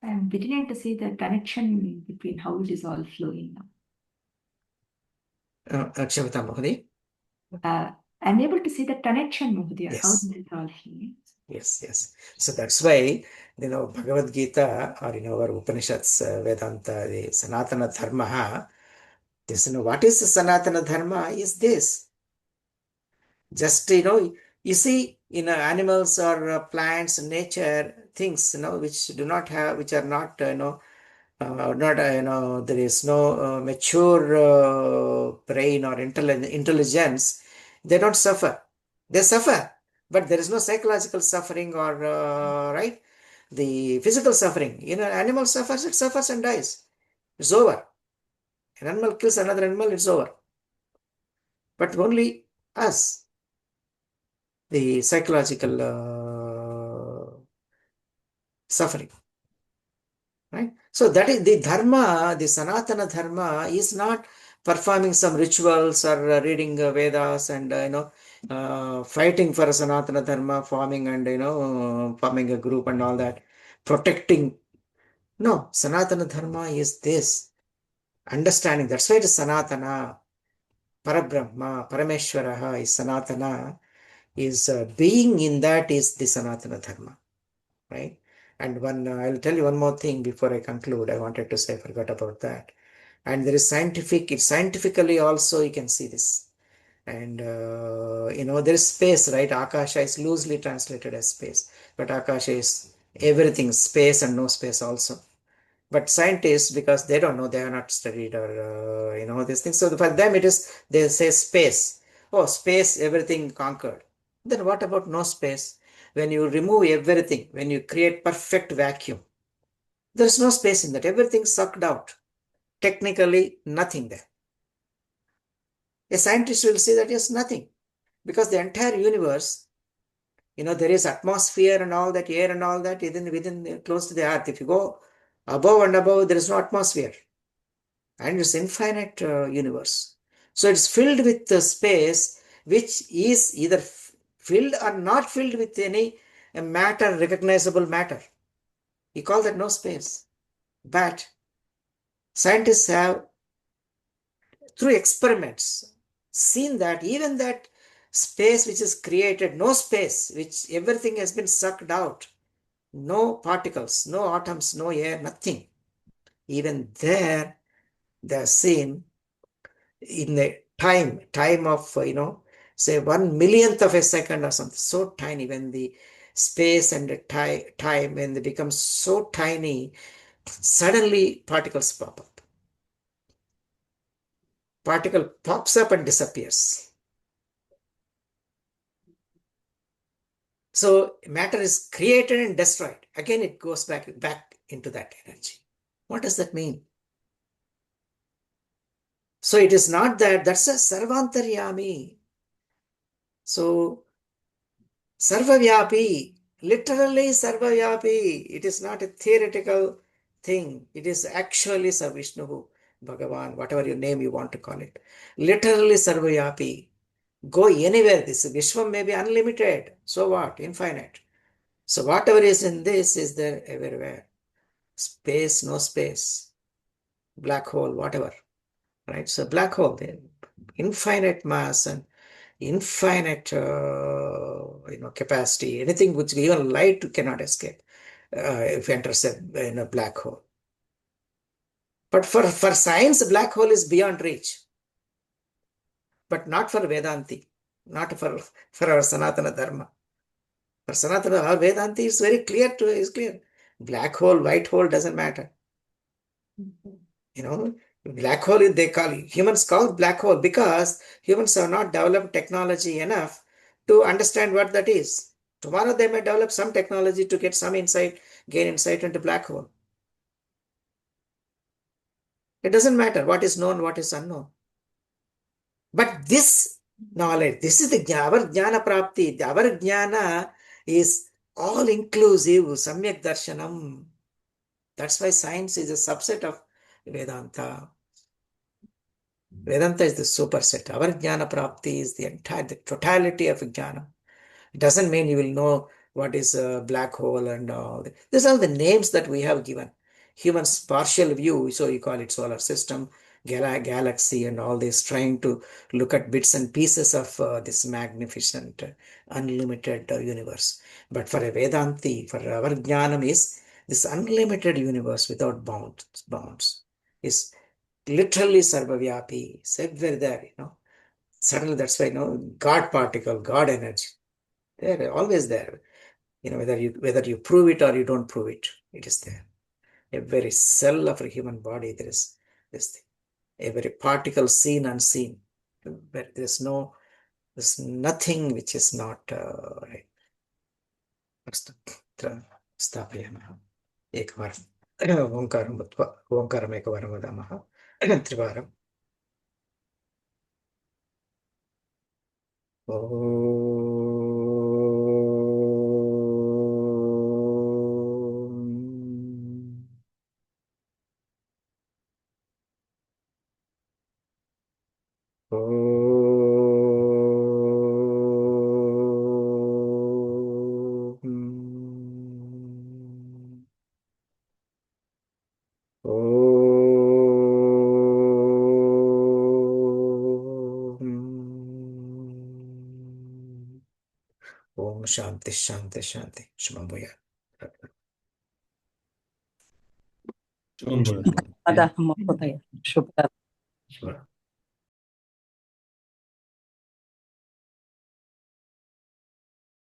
I'm beginning to see the connection between how it is all flowing now. Kshamata Mohani. I'm able to see the connection, Mahodaya, Yes. how it is all flowing. Yes. So that's why, Bhagavad Gita or our Upanishads, Vedanta, the Sanatana Dharma, what is the Sanatana Dharma is this. Just, you see, animals or plants, nature, things, which do not have, which are not, there is no mature brain or intelligence, they don't suffer. They suffer, but there is no psychological suffering or, right? The physical suffering. Animal suffers, it suffers and dies. It's over. An animal kills another animal, it's over. But only us, the psychological suffering. Right? So that is the dharma, the Sanatana dharma is not performing some rituals or reading Vedas and fighting for a Sanatana dharma, forming and forming a group and all that, protecting. No, Sanatana dharma is this understanding. That's why it is Sanatana. Parabrahma, Parameshwaraha is Sanatana. Is being in that is the Sanatana dharma. Right? And I'll tell you one more thing before I conclude. I wanted to say, I forgot about that. And there is scientifically also you can see this. And there is space, right? Akasha is loosely translated as space, but Akasha is everything, space and no space also. But scientists, because they don't know, they have not studied or these things, so for them it is, they say space. Oh, space, everything conquered. Then what about no space? When you remove everything, when you create perfect vacuum, there is no space in that. Everything sucked out. Technically, nothing there. A scientist will say that yes, nothing, because the entire universe, there is atmosphere and all that, air and all that within close to the earth. If you go above and above, there is no atmosphere, and it's infinite universe. So it's filled with space, which is either filled or not filled with any matter, recognizable matter. We call that no space. But scientists have, through experiments, seen that even that space which is created, no space, which everything has been sucked out, no particles, no atoms, no air, nothing. Even there, they are seen in the time of, say 1 millionth of a second or something, so tiny. When the space and the time, when they become so tiny, suddenly particles pop up. Particle pops up and disappears. So matter is created and destroyed. Again, it goes back into that energy. What does that mean? So it is not that, that's a sarvantaryami. So sarvavyapi, literally sarvavyapi. It is not a theoretical thing. It is actually Sarvishnu, Bhagavan, whatever you name you want to call it. Literally sarvavyapi. Go anywhere. This Vishwam may be unlimited. So what? Infinite. So whatever is in this is there everywhere. Space, no space. Black hole, whatever. Right? So black hole, infinite mass and infinite capacity. Anything which even light cannot escape if it enters in a black hole. But for science, black hole is beyond reach. But not for Vedanti, not for our Sanatana Dharma. For Sanatana, our Vedanti is very clear is clear. Black hole, white hole doesn't matter. Black hole, humans call black hole because humans have not developed technology enough to understand what that is. Tomorrow they may develop some technology to get some insight, gain insight into black hole. It doesn't matter what is known, what is unknown. But this knowledge, this is our jnana prapti. Our jnana is all inclusive, samyak darshanam. That's why science is a subset of Vedanta. Vedanta is the superset. Our jnana prapti is the totality of jnana. It doesn't mean you will know what is a black hole and all. These are the names that we have given. Human's partial view, so you call it solar system, galaxy and all this, trying to look at bits and pieces of this magnificent, unlimited universe. But for a Vedanti, for our jnanam is this unlimited universe without bounds. Is literally sarvavyapi. It's everywhere there, Suddenly that's why, God particle, God energy. They're always there. Whether you prove it or you don't prove it, it is there. Every cell of a human body, there is this thing. Every particle seen, unseen. But there's nothing which is not right. स्थापयामः एकवारम् ओङ्कारम् एकवारं वदामः त्रिवारम् ओम शांति शांति शांति शुभम भूयात् धन्यवादः महोदय शुभरात्रिः